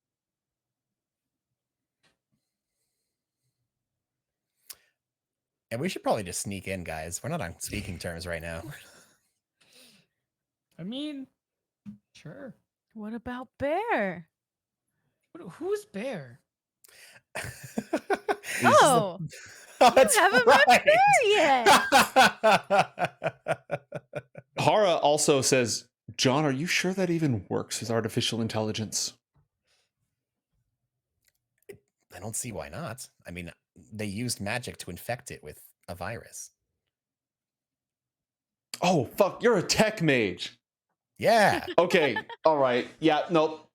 And we should probably just sneak in, guys. We're not on speaking terms right now. I mean, sure. What about Bear? Who's Bear? Oh, that's you haven't met Bear yet. Haura also says, John, are you sure that even works as artificial intelligence? I don't see why not. I mean, they used magic to infect it with a virus. Oh, fuck, you're a tech mage. Yeah. Okay, all right. Yeah, nope.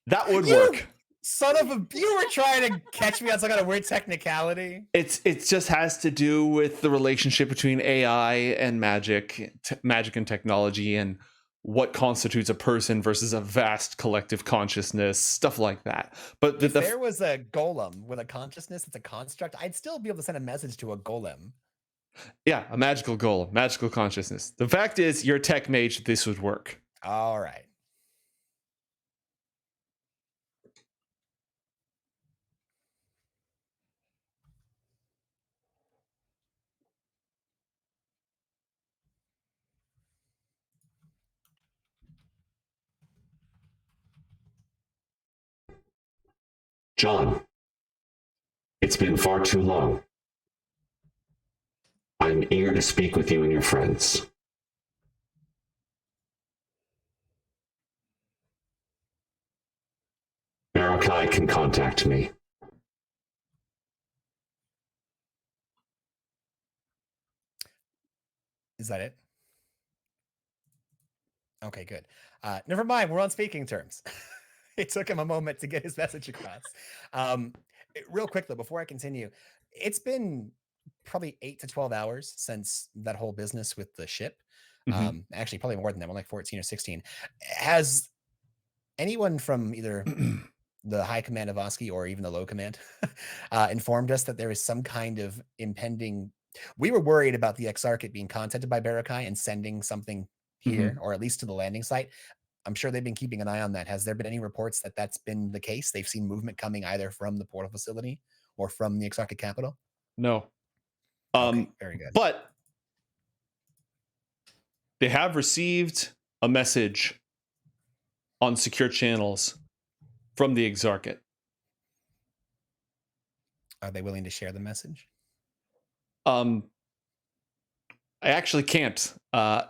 That would work. Son of a... You were trying to catch me on some kind of weird technicality. It just has to do with the relationship between AI and magic and technology, and what constitutes a person versus a vast collective consciousness, stuff like that. But if there was a golem with a consciousness that's a construct, I'd still be able to send a message to a golem. Yeah, a magical golem, magical consciousness. The fact is, you're a tech mage, this would work. All right. John, it's been far too long. I'm eager to speak with you and your friends. Barakai can contact me. Is that it? Okay, good. Never mind. We're on speaking terms. It took him a moment to get his message across. Real quick, though, before I continue, it's been probably 8 to 12 hours since that whole business with the ship. Actually, probably more than that, more like 14 or 16. Has anyone from either the high command of Oski or even the low command informed us that there is some kind of impending... We were worried about the EXARCH being contacted by Barakai and sending something here, or at least to the landing site. I'm sure they've been keeping an eye on that. Has there been any reports that that's been the case? They've seen movement coming either from the portal facility or from the EXARCH capital? No. Okay, very good. But they have received a message on secure channels from the EXARCH. Are they willing to share the message? I actually can't.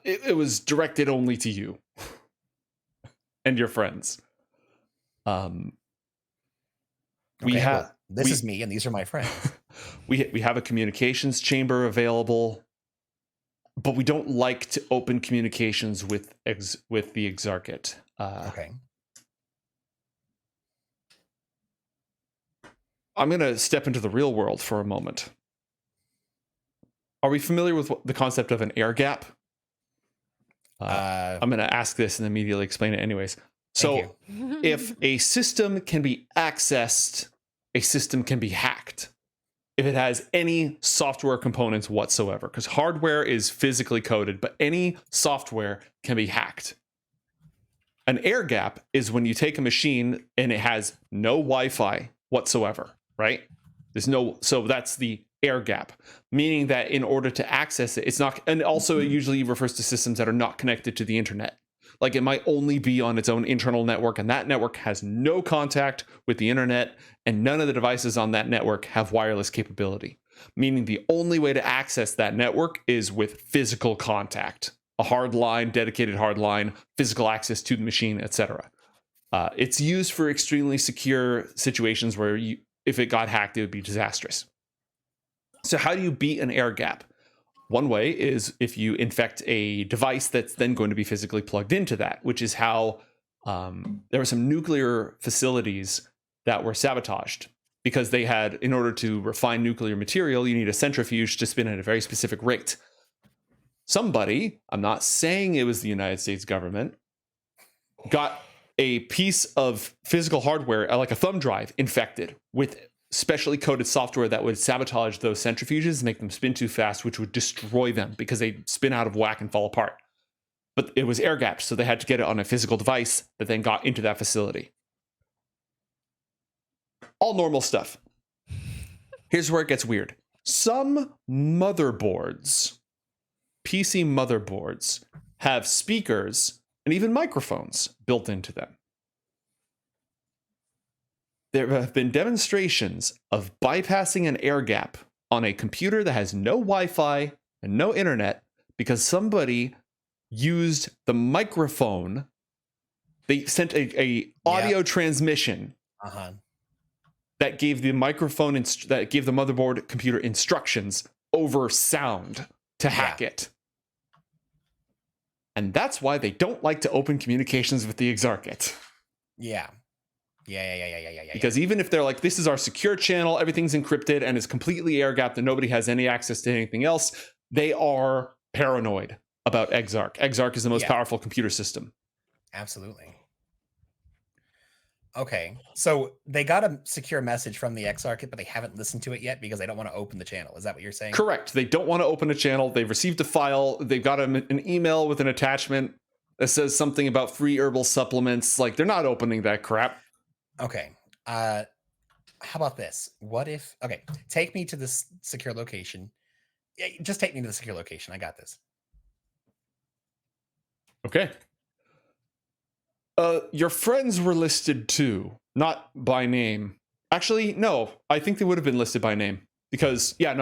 It was directed only to you and your friends. We Okay, have well, this is me, and these are my friends. we have a communications chamber available, but we don't like to open communications with the EXARCH. Okay. I'm going to step into the real world for a moment. Are we familiar with the concept of an air gap? I'm going to ask this and immediately explain it anyways. So if a system can be accessed, a system can be hacked if it has any software components whatsoever, because hardware is physically coded, but any software can be hacked. An air gap is when you take a machine and it has no Wi-Fi whatsoever, right? So that's the air gap, meaning that in order to access it, it's not, and also it usually refers to systems that are not connected to the internet. Like it might only be on its own internal network, and that network has no contact with the internet, and none of the devices on that network have wireless capability, meaning the only way to access that network is with physical contact, a hard line, dedicated hard line, physical access to the machine, etc. It's used for extremely secure situations where if it got hacked, it would be disastrous. So how do you beat an air gap? One way is if you infect a device that's then going to be physically plugged into that, which is how there were some nuclear facilities that were sabotaged because they had, in order to refine nuclear material, you need a centrifuge to spin at a very specific rate. Somebody, I'm not saying it was the United States government, got a piece of physical hardware, like a thumb drive, infected with specially coded software that would sabotage those centrifuges, make them spin too fast, which would destroy them because they spin out of whack and fall apart. But it was air gapped, so they had to get it on a physical device that then got into that facility. All normal stuff. Here's where it gets weird. Some motherboards, PC motherboards, have speakers and even microphones built into them. There have been demonstrations of bypassing an air gap on a computer that has no Wi-Fi and no internet because somebody used the microphone. They sent a audio transmission that gave the microphone that gave the motherboard computer instructions over sound to hack it. And that's why they don't like to open communications with the EXARCH. Yeah. Because even if they're like, this is our secure channel, everything's encrypted and is completely air gapped and nobody has any access to anything else, they are paranoid about EXARCH. EXARCH is the most powerful computer system. Absolutely. Okay, so they got a secure message from the EXARCH, but they haven't listened to it yet because they don't want to open the channel. Is that what you're saying? Correct. They don't want to open a channel. They've received a file. They've got an email with an attachment that says something about free herbal supplements. Like, they're not opening that crap. Okay. How about this? What if... Okay, take me to this secure location. Yeah, just take me to the secure location. I got this. Okay. Your friends were listed too, not by name. Actually, no. I think they would have been listed by name because, What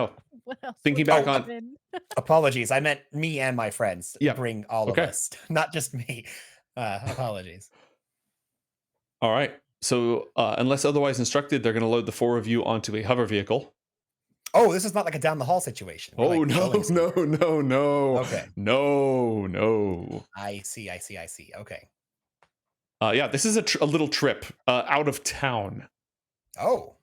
else thinking would back that on- have been? Apologies. I meant me and my friends. Yeah. Bring all Okay. of us, not just me. Apologies. All right. So, unless otherwise instructed, they're going to load the four of you onto a hover vehicle. Oh, this is not like a down the hall situation. We're Oh, like going somewhere. no. Okay. No. I see. Okay. Yeah, this is a little trip out of town. Oh.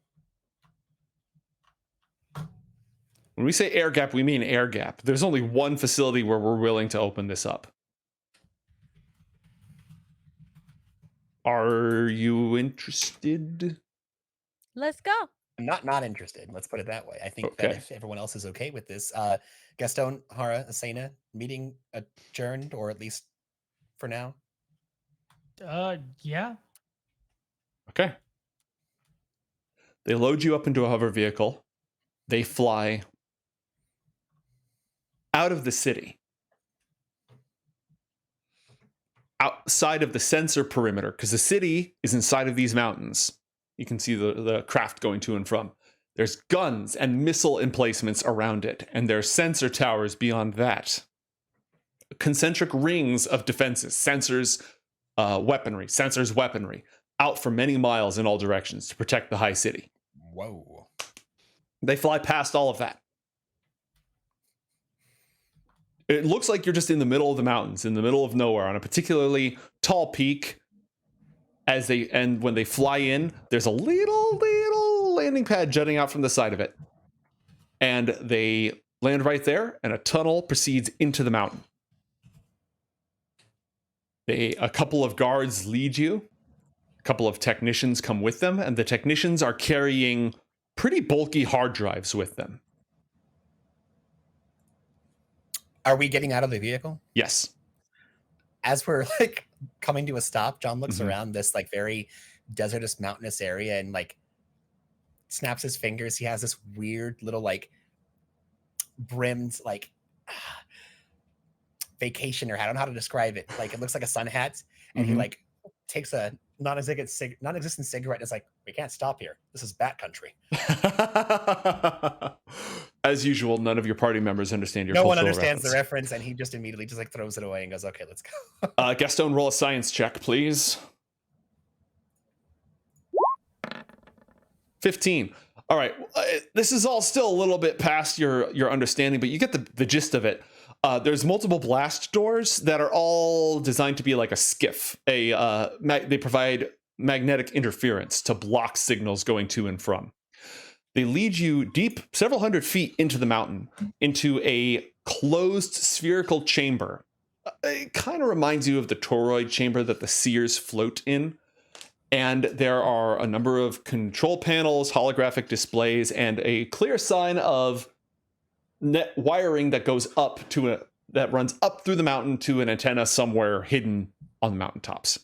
When we say air gap, we mean air gap. There's only one facility where we're willing to open this up. Are you interested? Let's go. I'm not interested. Let's put it that way. I think Okay. that if everyone else is okay with this, Gastone, Haura, Asena, meeting adjourned, or at least for now. Yeah. Okay. They load you up into a hover vehicle. They fly out of the city, outside of the sensor perimeter, because the city is inside of these mountains. You can see the craft going to and from. There's guns and missile emplacements around it, and there are sensor towers beyond that. Concentric rings of defenses, sensors, weaponry, out for many miles in all directions to protect the high city. Whoa. They fly past all of that. It looks like you're just in the middle of the mountains, in the middle of nowhere, on a particularly tall peak. And when they fly in, there's a little landing pad jutting out from the side of it. And they land right there, and a tunnel proceeds into the mountain. A couple of guards lead you. A couple of technicians come with them, and the technicians are carrying pretty bulky hard drives with them. Are we getting out of the vehicle? Yes. As we're like coming to a stop, John looks Mhm. around this like very desertous, mountainous area and like snaps his fingers. He has this weird little like brimmed like vacationer hat. I don't know how to describe it. Like it looks like a sun hat, and he Mhm. like takes a non-existent cigarette and is like, "We can't stop here. This is Bat Country." As usual, none of your party members understand your No one cultural understands the reference. reference, and he just immediately just like throws it away and goes, "Okay, let's go." Gastone, roll a science check, please. 15. All right. This is all still a little bit past your understanding, but you get the gist of it. There's multiple blast doors that are all designed to be like a skiff. They provide magnetic interference to block signals going to and from. They lead you deep, several hundred feet into the mountain, into a closed spherical chamber. It kind of reminds you of the toroid chamber that the seers float in. And there are a number of control panels, holographic displays, and a clear sign of net wiring that goes up that runs up through the mountain to an antenna somewhere hidden on the mountaintops.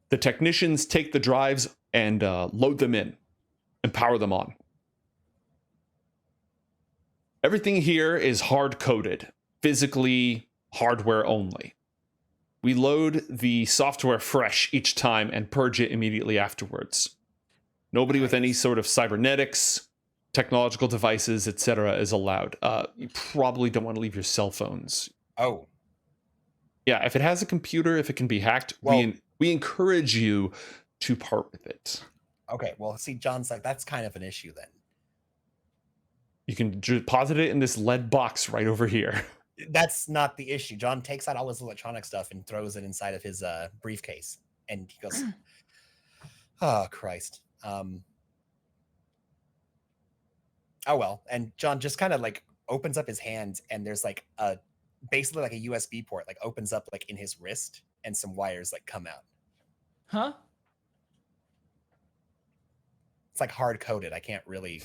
The technicians take the drives and load them in and power them on. Everything here is hard-coded, physically hardware only. We load the software fresh each time and purge it immediately afterwards. Nobody with any sort of cybernetics, technological devices, etc. is allowed. You probably don't want to leave your cell phones. Oh. Yeah, if it has a computer, if it can be hacked, Well, we encourage you to part with it. okay. Well, see, John's like, that's kind of an issue then. You can deposit it in this lead box right over here. That's not the issue. John takes out all his electronic stuff and throws it inside of his briefcase. And he goes, "Oh, Christ. Oh, well." And John just kind of like opens up his hand, and there's like basically like a USB port like opens up like in his wrist, and some wires like come out. Huh? It's like hard coded. I can't really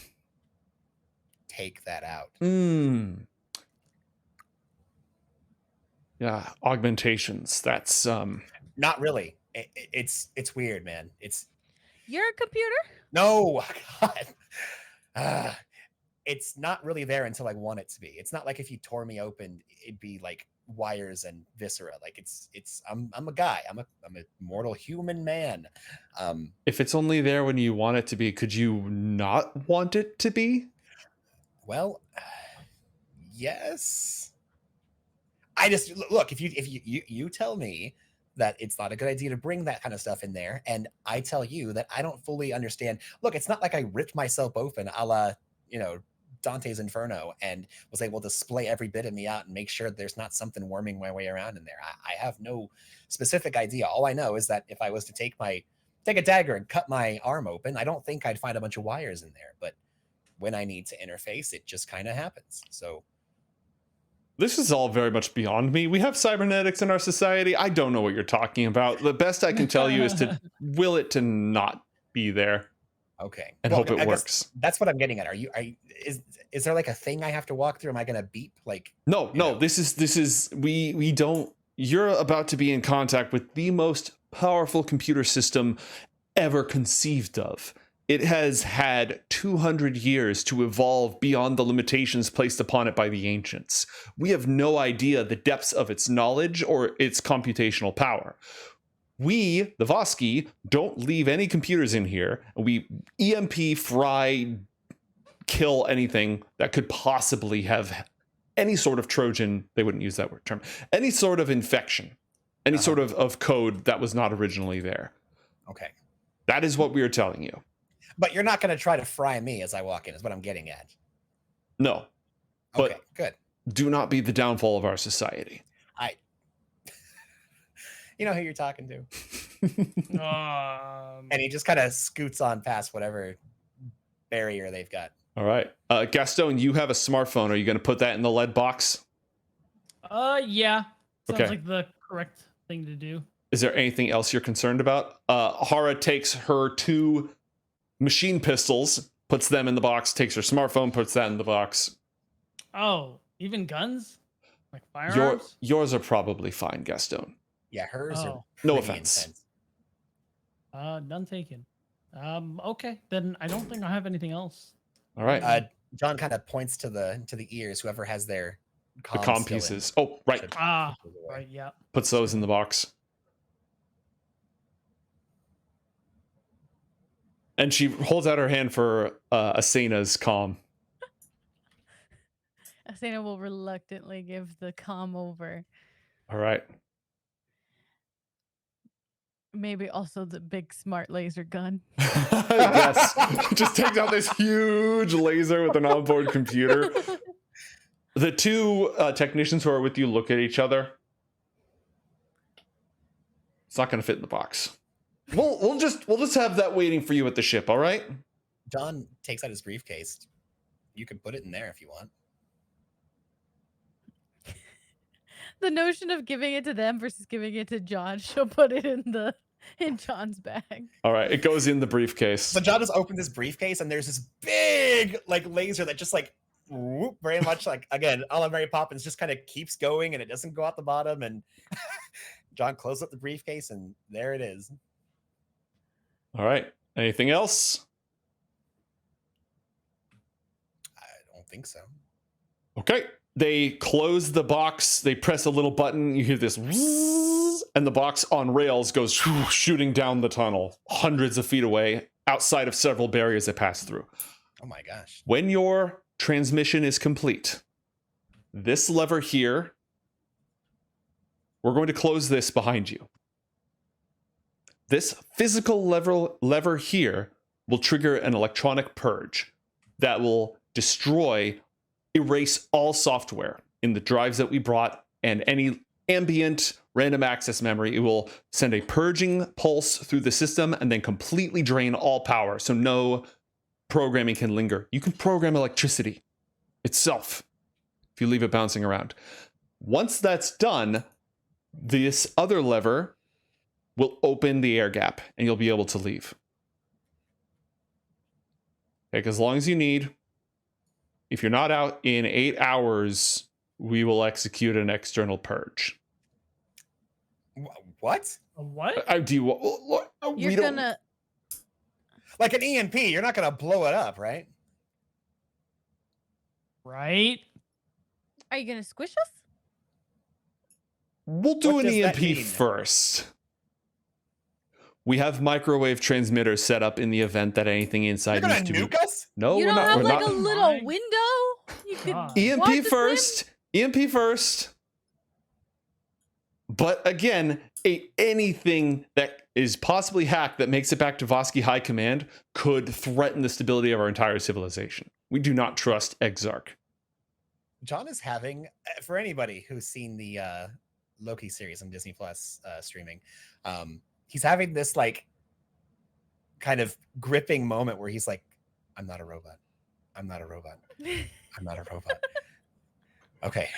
take that out. Yeah, augmentations. That's Not really. It's weird, man. You're a computer? No, God. It's not really there until I want it to be. It's not like if you tore me open, it'd be like wires and viscera. Like I'm a guy. I'm a mortal human man. If it's only there when you want it to be, could you not want it to be? Well, yes. I just look, if you tell me that it's not a good idea to bring that kind of stuff in there, and I tell you that I don't fully understand. Look, it's not like I ripped myself open a la, Dante's Inferno and was able to splay every bit of me out and make sure there's not something worming my way around in there. I have no specific idea. All I know is that if I was to take a dagger and cut my arm open, I don't think I'd find a bunch of wires in there. But when I need to interface, it just kind of happens. So this is all very much beyond me. We have cybernetics in our society. I don't know what you're talking about. The best I can tell you is to will it to not be there. Okay. And hope it works. That's what I'm getting at. Is there like a thing I have to walk through? Am I going to beep? Like, no, this is we don't. You're about to be in contact with the most powerful computer system ever conceived of. It has had 200 years to evolve beyond the limitations placed upon it by the ancients. We have no idea the depths of its knowledge or its computational power. We, the Voski, don't leave any computers in here. We EMP, fry, kill anything that could possibly have any sort of Trojan, they wouldn't use that word term, any sort of infection, any sort of code that was not originally there. Okay. That is what we are telling you. But you're not going to try to fry me as I walk in, is what I'm getting at. No. But okay, good. Do not be the downfall of our society. You know who you're talking to. And he just kind of scoots on past whatever barrier they've got. All right. Gastone, you have a smartphone. Are you going to put that in the lead box? Yeah. Sounds Okay. like the correct thing to do. Is there anything else you're concerned about? Haura takes her 2 machine pistols, puts them in the box, takes her smartphone, puts that in the box. Oh, even guns? Like firearms? Yours are probably fine, Gastone. Yeah, hers are No pretty offense. intense. None taken. Okay, then I don't think I have anything else. All right. John kind of points to the ears, whoever has their The comm pieces. Oh, right. should Ah, put those away. right, yeah. Puts those in the box. And she holds out her hand for Asena's comm. Asena will reluctantly give the comm over. All right. Maybe also the big smart laser gun. Yes. Just takes out this huge laser with an onboard computer. The 2 technicians who are with you look at each other. It's not going to fit in the box. We'll just have that waiting for you at the ship, all right? John takes out his briefcase. You can put it in there if you want. The notion of giving it to them versus giving it to John, she'll put it in John's bag. All right, it goes in the briefcase. So John just opens his briefcase and there's this big like laser that just like whoop, very much like again, a la Mary Poppins, just kind of keeps going and it doesn't go out the bottom. And John closes up the briefcase and there it is. All right. Anything else? I don't think so. Okay. They close the box. They press a little button. You hear this, whoosh, and the box on rails goes shooting down the tunnel, hundreds of feet away, outside of several barriers that pass through. Oh my gosh. When your transmission is complete, this lever here, we're going to close this behind you. This physical lever here will trigger an electronic purge that will erase all software in the drives that we brought and any ambient random access memory. It will send a purging pulse through the system and then completely drain all power, so no programming can linger. You can program electricity itself if you leave it bouncing around. Once that's done, this other lever will open the air gap and you'll be able to leave. Take as long as you need. If you're not out in 8 hours, we will execute an external purge. What? A what? You're gonna Like an EMP, you're not gonna blow it up, right? Right? Are you gonna squish us? We'll do What an does that EMP mean? first. We have microwave transmitters set up in the event that anything inside You're gonna needs to be. nuke us? No, you we're don't not. have We're like not. a little My window? You could God. watch EMP us first. EMP first. But again, anything that is possibly hacked that makes it back to Voski High Command could threaten the stability of our entire civilization. We do not trust EXARCH. John is having, for anybody who's seen the Loki series on Disney Plus streaming, he's having this like kind of gripping moment where he's like, I'm not a robot. I'm not a robot. I'm not a robot. Okay.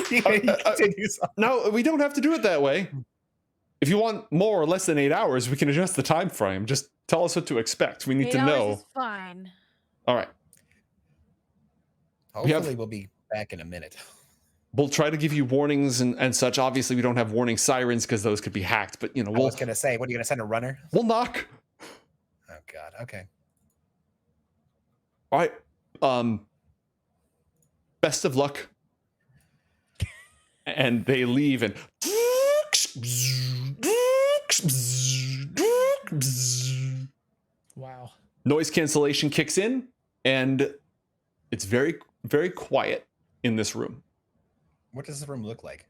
He continues on. No, we don't have to do it that way. If you want more or less than 8 hours, we can adjust the time frame. Just tell us what to expect. We need 8 to hours know. is fine. All right. Hopefully we'll be back in a minute. we'll try to give you warnings and such. Obviously, we don't have warning sirens because those could be hacked. But, you know, I was going to say, what are you going to send, a runner? We'll knock. Oh, God. Okay. All right. Best of luck. And they leave and Wow. noise cancellation kicks in, and it's very, very quiet in this room. What does the room look like?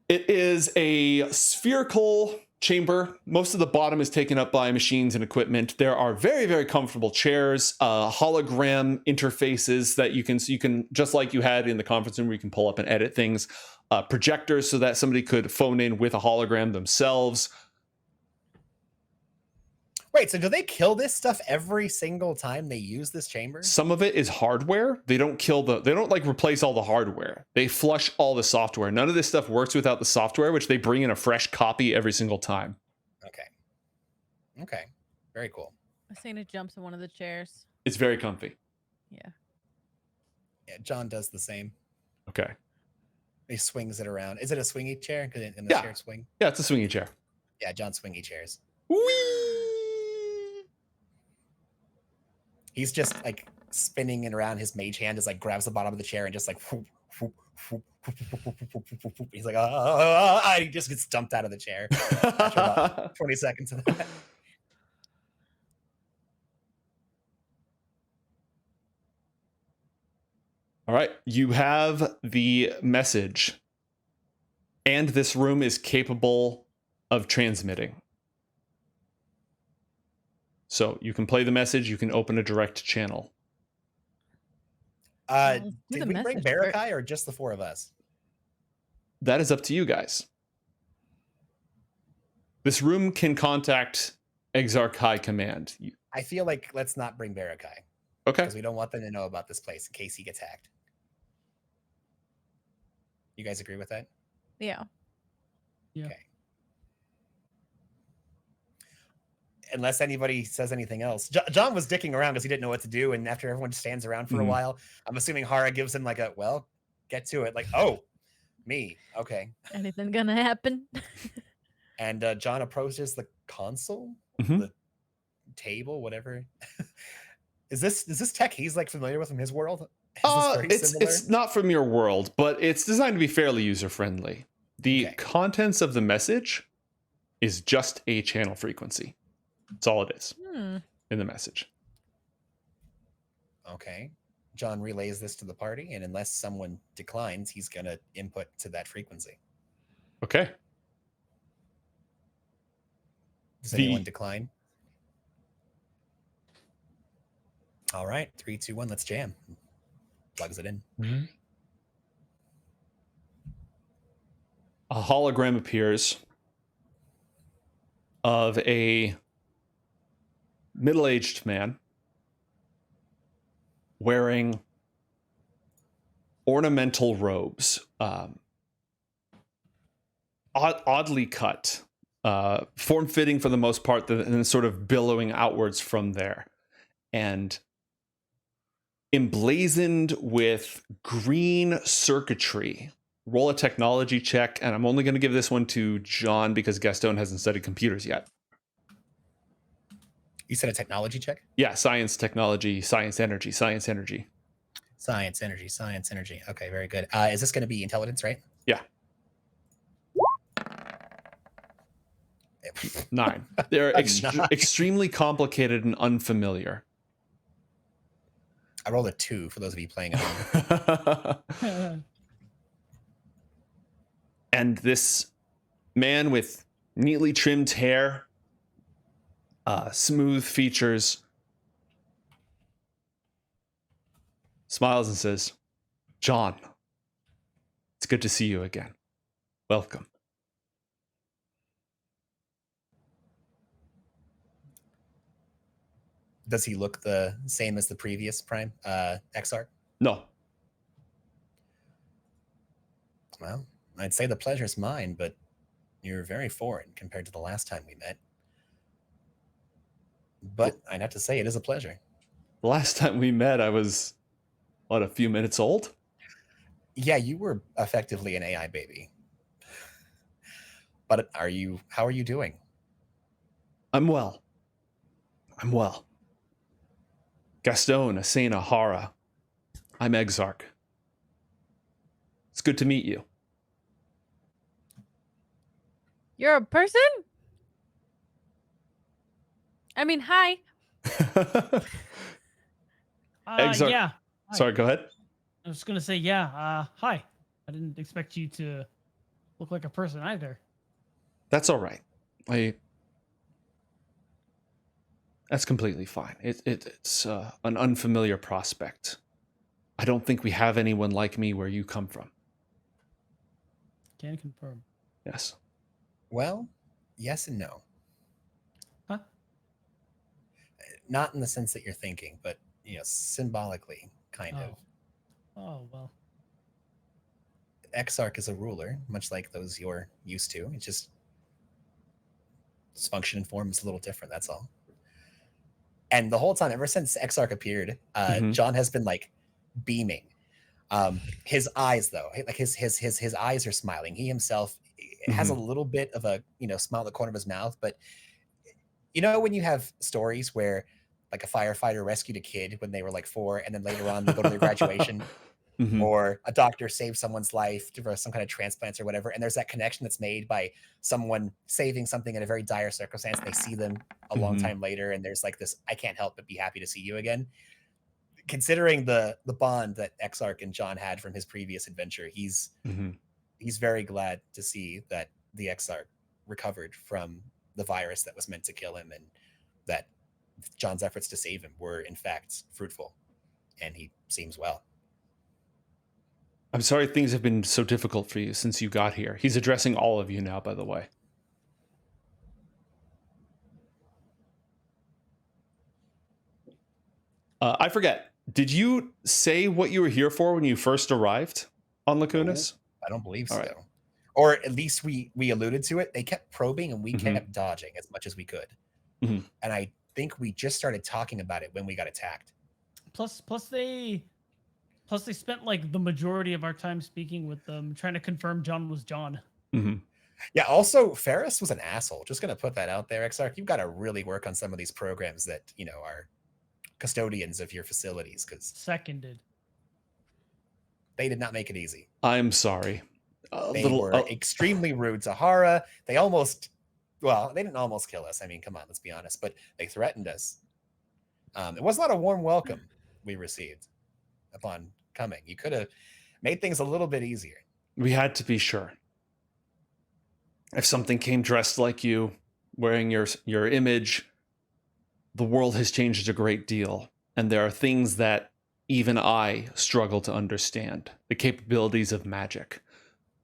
It is a spherical chamber. Most of the bottom is taken up by machines and equipment. There are very, very comfortable chairs, hologram interfaces that you can, just like you had in the conference room where you can pull up and edit things, projectors so that somebody could phone in with a hologram themselves. Wait, so do they kill this stuff every single time they use this chamber? Some of it is hardware. They don't like replace all the hardware. They flush all the software. None of this stuff works without the software, which they bring in a fresh copy every single time. Okay. Very cool. Asena jumps in one of the chairs. It's very comfy. Yeah. Yeah, John does the same. Okay. He swings it around. Is it a swingy chair? Can the Yeah. chair swing? Yeah, it's a swingy chair. Yeah, John swingy chairs. Whee! He's just like spinning it around. His mage hand just like grabs the bottom of the chair and just like he's like, he just gets dumped out of the chair after about 20 seconds of that. All right, you have the message, and this room is capable of transmitting. So you can play the message, you can open a direct channel. Did we bring Barakai or just the four of us? That is up to you guys. This room can contact EXARCH High Command. I feel like let's not bring Barakai. Okay. Because we don't want them to know about this place in case he gets hacked. You guys agree with that? Yeah. Yeah. Okay. Unless anybody says anything else. John was dicking around because he didn't know what to do. And after everyone stands around for a while, I'm assuming Haura gives him like a, well, get to it. Like, oh, me. Okay. Anything gonna happen? And John approaches the console, Mhm. the table, whatever. Is this tech he's like familiar with from his world? Is this very similar? It's not from your world, but it's designed to be fairly user-friendly. The contents of the message is just a channel frequency. That's all it is in the message. Okay. John relays this to the party, and unless someone declines, he's going to input to that frequency. Okay. Does anyone decline? All right. 3, 2, 1. Let's jam. Plugs it in. Mm-hmm. A hologram appears of a middle-aged man wearing ornamental robes, oddly cut, form-fitting for the most part, and then sort of billowing outwards from there, and emblazoned with green circuitry. Roll a technology check, and I'm only going to give this one to John because Gastone hasn't studied computers yet. You said a technology check? Yeah, science, technology, science, energy, science, energy. Science, energy, science, energy. Okay, very good. Is this going to be intelligence, right? Yeah. 9. They're extremely complicated and unfamiliar. I rolled a 2 for those of you playing at home. And this man with neatly trimmed hair, smooth features, smiles and says, "John, it's good to see you again. Welcome." Does he look the same as the previous Prime EXARCH? No. Well, I'd say the pleasure's mine, but you're very foreign compared to the last time we met. But I'd have to say it is a pleasure. The last time we met, I was, what, a few minutes old? Yeah, you were effectively an AI baby. But how are you doing? I'm well. Gastone, Asena, Haura. I'm EXARCH. It's good to meet you. You're a person? I mean, hi. EXARCH. Yeah. Hi. Sorry, go ahead. I was gonna say, yeah. Hi. I didn't expect you to look like a person either. That's all right. That's completely fine. It's an unfamiliar prospect. I don't think we have anyone like me where you come from. Can confirm. Yes. Well, yes and no. Huh? Not in the sense that you're thinking, but symbolically, kind of. Oh well. EXARCH is a ruler, much like those you're used to. It's just its function and form is a little different. That's all. And the whole time, ever since EXARCH appeared, John has been like beaming. His eyes, though, like his eyes are smiling. He himself has a little bit of a smile at the corner of his mouth, but when you have stories where like a firefighter rescued a kid when they were like 4, and then later on they go to their graduation, or a doctor saved someone's life for some kind of transplants or whatever, and there's that connection that's made by someone saving something in a very dire circumstance. They see them a long time later, and there's like this, I can't help but be happy to see you again. Considering the bond that EXARCH and John had from his previous adventure, he's very glad to see that the EXARCH recovered from the virus that was meant to kill him, and that John's efforts to save him were in fact fruitful, and he seems well. I'm sorry things have been so difficult for you since you got here. He's addressing all of you now, by the way. I forget. Did you say what you were here for when you first arrived on Lacunas? No, I don't believe so. Right. Or at least we alluded to it. They kept probing and we kept dodging as much as we could. And I think we just started talking about it when we got attacked. Plus they spent like the majority of our time speaking with them, trying to confirm John was John. Yeah, also Ferris was an asshole. Just gonna put that out there, EXARCH. You've got to really work on some of these programs that are custodians of your facilities, because Seconded. They did not make it easy. I'm sorry. They were extremely rude to Haura. They didn't almost kill us. I mean, come on, let's be honest. But they threatened us. It was not a warm welcome we received upon coming. You could have made things a little bit easier. We had to be sure. If something came dressed like you, wearing your image, the world has changed a great deal. And there are things that even I struggle to understand. The capabilities of magic.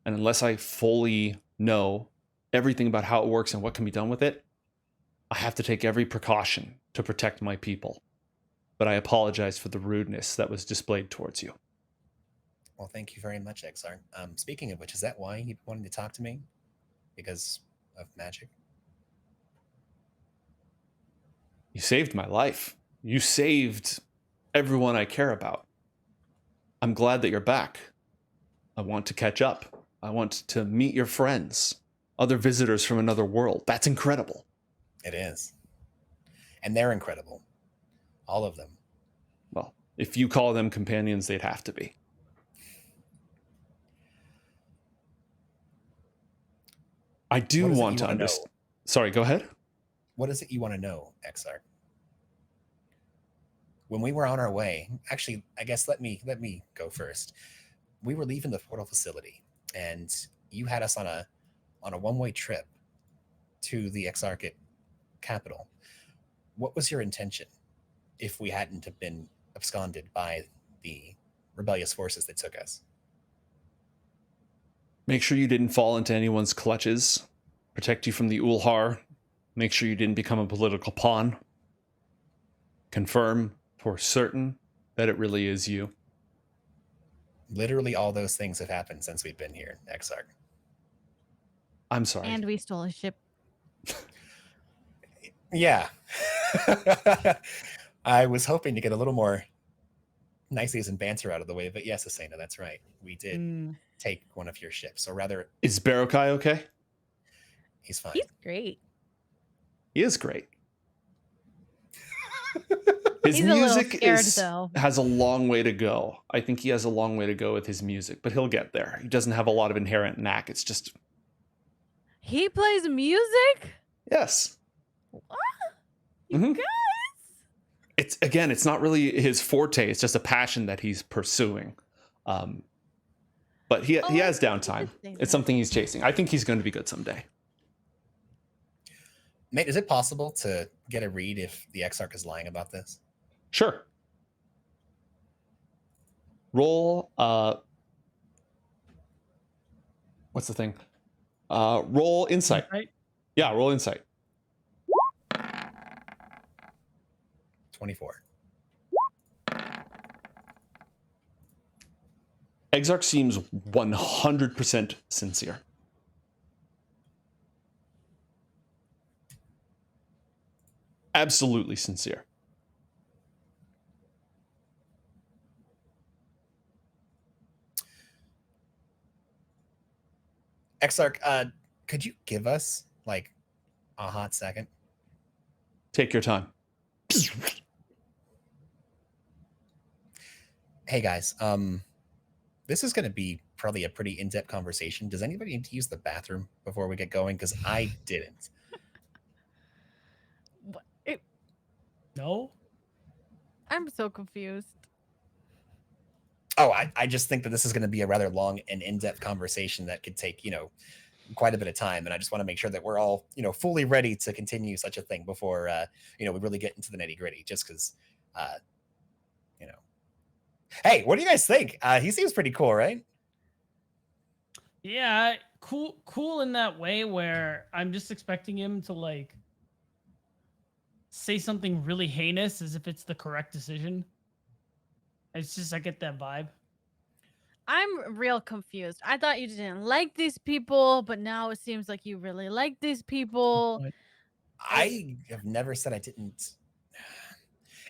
And unless I fully know everything about how it works and what can be done with it, I have to take every precaution to protect my people. But I apologize for the rudeness that was displayed towards you. Well, thank you very much, EXARCH. Speaking of which, is that why you wanted to talk to me? Because of magic? You saved my life. You saved everyone I care about. I'm glad that you're back. I want to catch up. I want to meet your friends, other visitors from another world. That's incredible. It is. And they're incredible. All of them. Well, if you call them companions, they'd have to be. I do want to understand. Sorry, go ahead. What is it you want to know, EXARCH? When we were on our way, actually, I guess let me go first. We were leaving the portal facility, and you had us on a one-way trip to the EXARCH capital. What was your intention if we hadn't have been absconded by the rebellious forces that took us? Make sure you didn't fall into anyone's clutches. Protect you from the Ulhar. Make sure you didn't become a political pawn. Confirm for certain that it really is you. Literally all those things have happened since we've been here, EXARCH. I'm sorry. And we stole a ship. Yeah. I was hoping to get a little more niceties and banter out of the way, but yes, Asena, that's right. We did take one of your ships, or rather, Is Barokai okay? he's fine. He's great. He is great. His He's a little music scared, though. has a long way to go. I think he has a long way to go with his music, but he'll get there. He doesn't have a lot of inherent knack. It's just He plays music? yes. What? You Mhm. guys? It's not really his forte. It's just a passion that he's pursuing. But he has downtime. It's something he's chasing. I think he's going to be good someday. Mate, is it possible to get a read if the EXARCH is lying about this? Sure. Roll. What's the thing? Roll insight. Right? Yeah, roll insight. 24. EXARCH seems 100% sincere. Absolutely sincere. EXARCH, could you give us like a hot second? Take your time. Hey guys, this is going to be probably a pretty in-depth conversation. Does anybody need to use the bathroom before we get going? Because I didn't. No. I'm so confused. Oh, I just think that this is going to be a rather long and in-depth conversation that could take, quite a bit of time. And I just want to make sure that we're all, fully ready to continue such a thing before, we really get into the nitty-gritty, just because, Hey, what do you guys think? He seems pretty cool, right? Yeah, cool in that way where I'm just expecting him to like say something really heinous as if it's the correct decision. It's just I get that vibe. I'm real confused. I thought you didn't like these people, but now it seems like you really like these people. I have never said I didn't.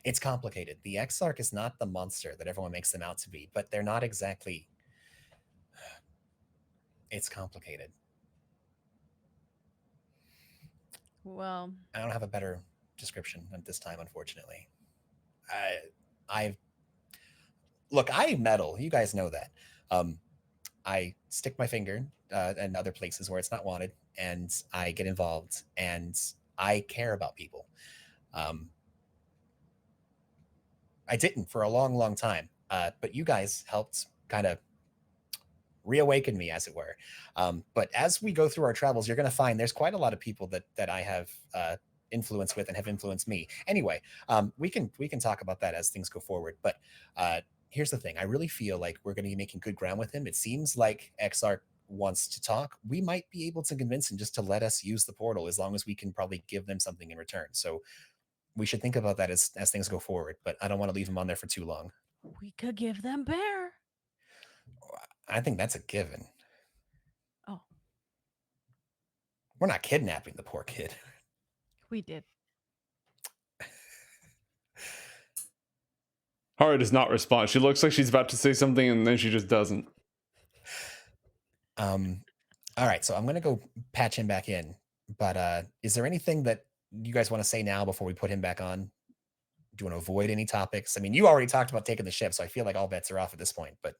It's complicated. The EXARCH is not the monster that everyone makes them out to be, but they're not exactly. It's complicated. Well, I don't have a better description at this time, unfortunately. Look, I meddle. You guys know that. I stick my finger in other places where it's not wanted, and I get involved, and I care about people. I didn't for a long, long time, but you guys helped kind of reawaken me, as it were. But as we go through our travels, you're going to find there's quite a lot of people that I have influence with and have influenced me. Anyway, we can talk about that as things go forward. But here's the thing. I really feel like we're going to be making good ground with him. It seems like EXARCH wants to talk. We might be able to convince him just to let us use the portal, as long as we can probably give them something in return. So we should think about that as things go forward, but I don't want to leave him on there for too long. we could give them bear. I think that's a given. Oh. We're not kidnapping the poor kid. We did. Haura does not respond. She looks like she's about to say something, and then she just doesn't. All right, so I'm going to go patch him back in. But is there anything that you guys want to say now before we put him back on? Do you want to avoid any topics? I mean, you already talked about taking the ship, so I feel like all bets are off at this point. But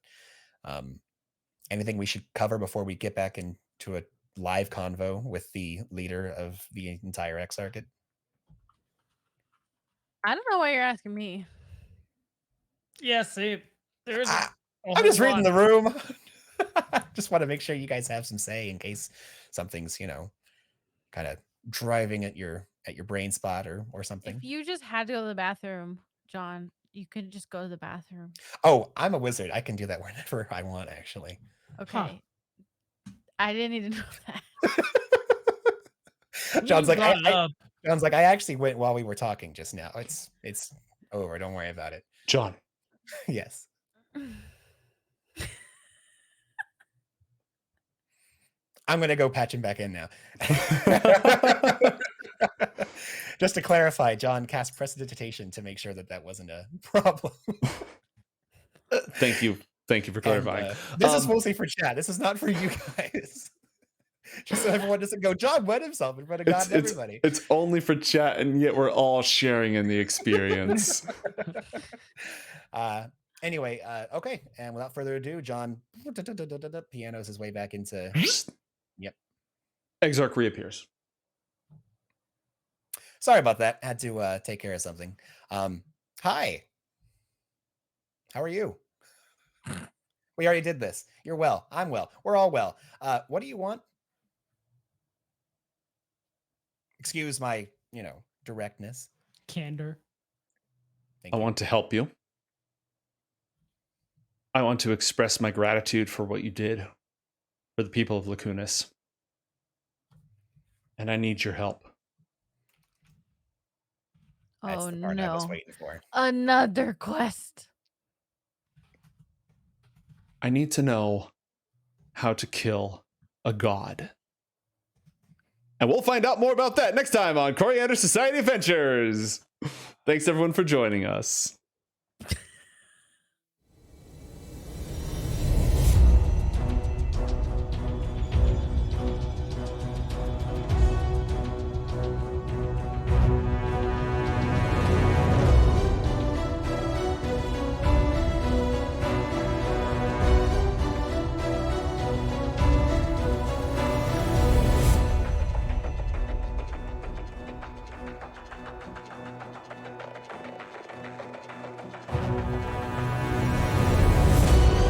anything we should cover before we get back into a live convo with the leader of the entire EXARCH? I don't know why you're asking me. Yeah, see, there is. I'm just reading the room. Just want to make sure you guys have some say in case something's, kind of driving at your brain spot or something. If you just had to go to the bathroom, John, you could just go to the bathroom. Oh, I'm a wizard. I can do that whenever I want, actually. Okay. I didn't need to know that. John's like, I actually went while we were talking just now. It's over. Don't worry about it. John. Yes. I'm going to go patch him back in now. Just to clarify, John cast prestidigitation to make sure that wasn't a problem. Thank you for clarifying. This is mostly for chat. This is not for you guys. Just so everyone doesn't go, John wet himself in front of God and everybody. It's only for chat, and yet we're all sharing in the experience. Anyway, okay. And without further ado, John pianos his way back into. Yep. EXARCH reappears. Sorry about that. Had to take care of something. Hi. How are you? We already did this. You're well. I'm well. We're all well. What do you want? Excuse my, directness. Candor. I want to help you. I want to express my gratitude for what you did for the people of Lacunas. And I need your help. That's Oh the part I was no. waiting for. Another quest. I need to know how to kill a god. And we'll find out more about that next time on Coriander Society Adventures. Thanks everyone for joining us.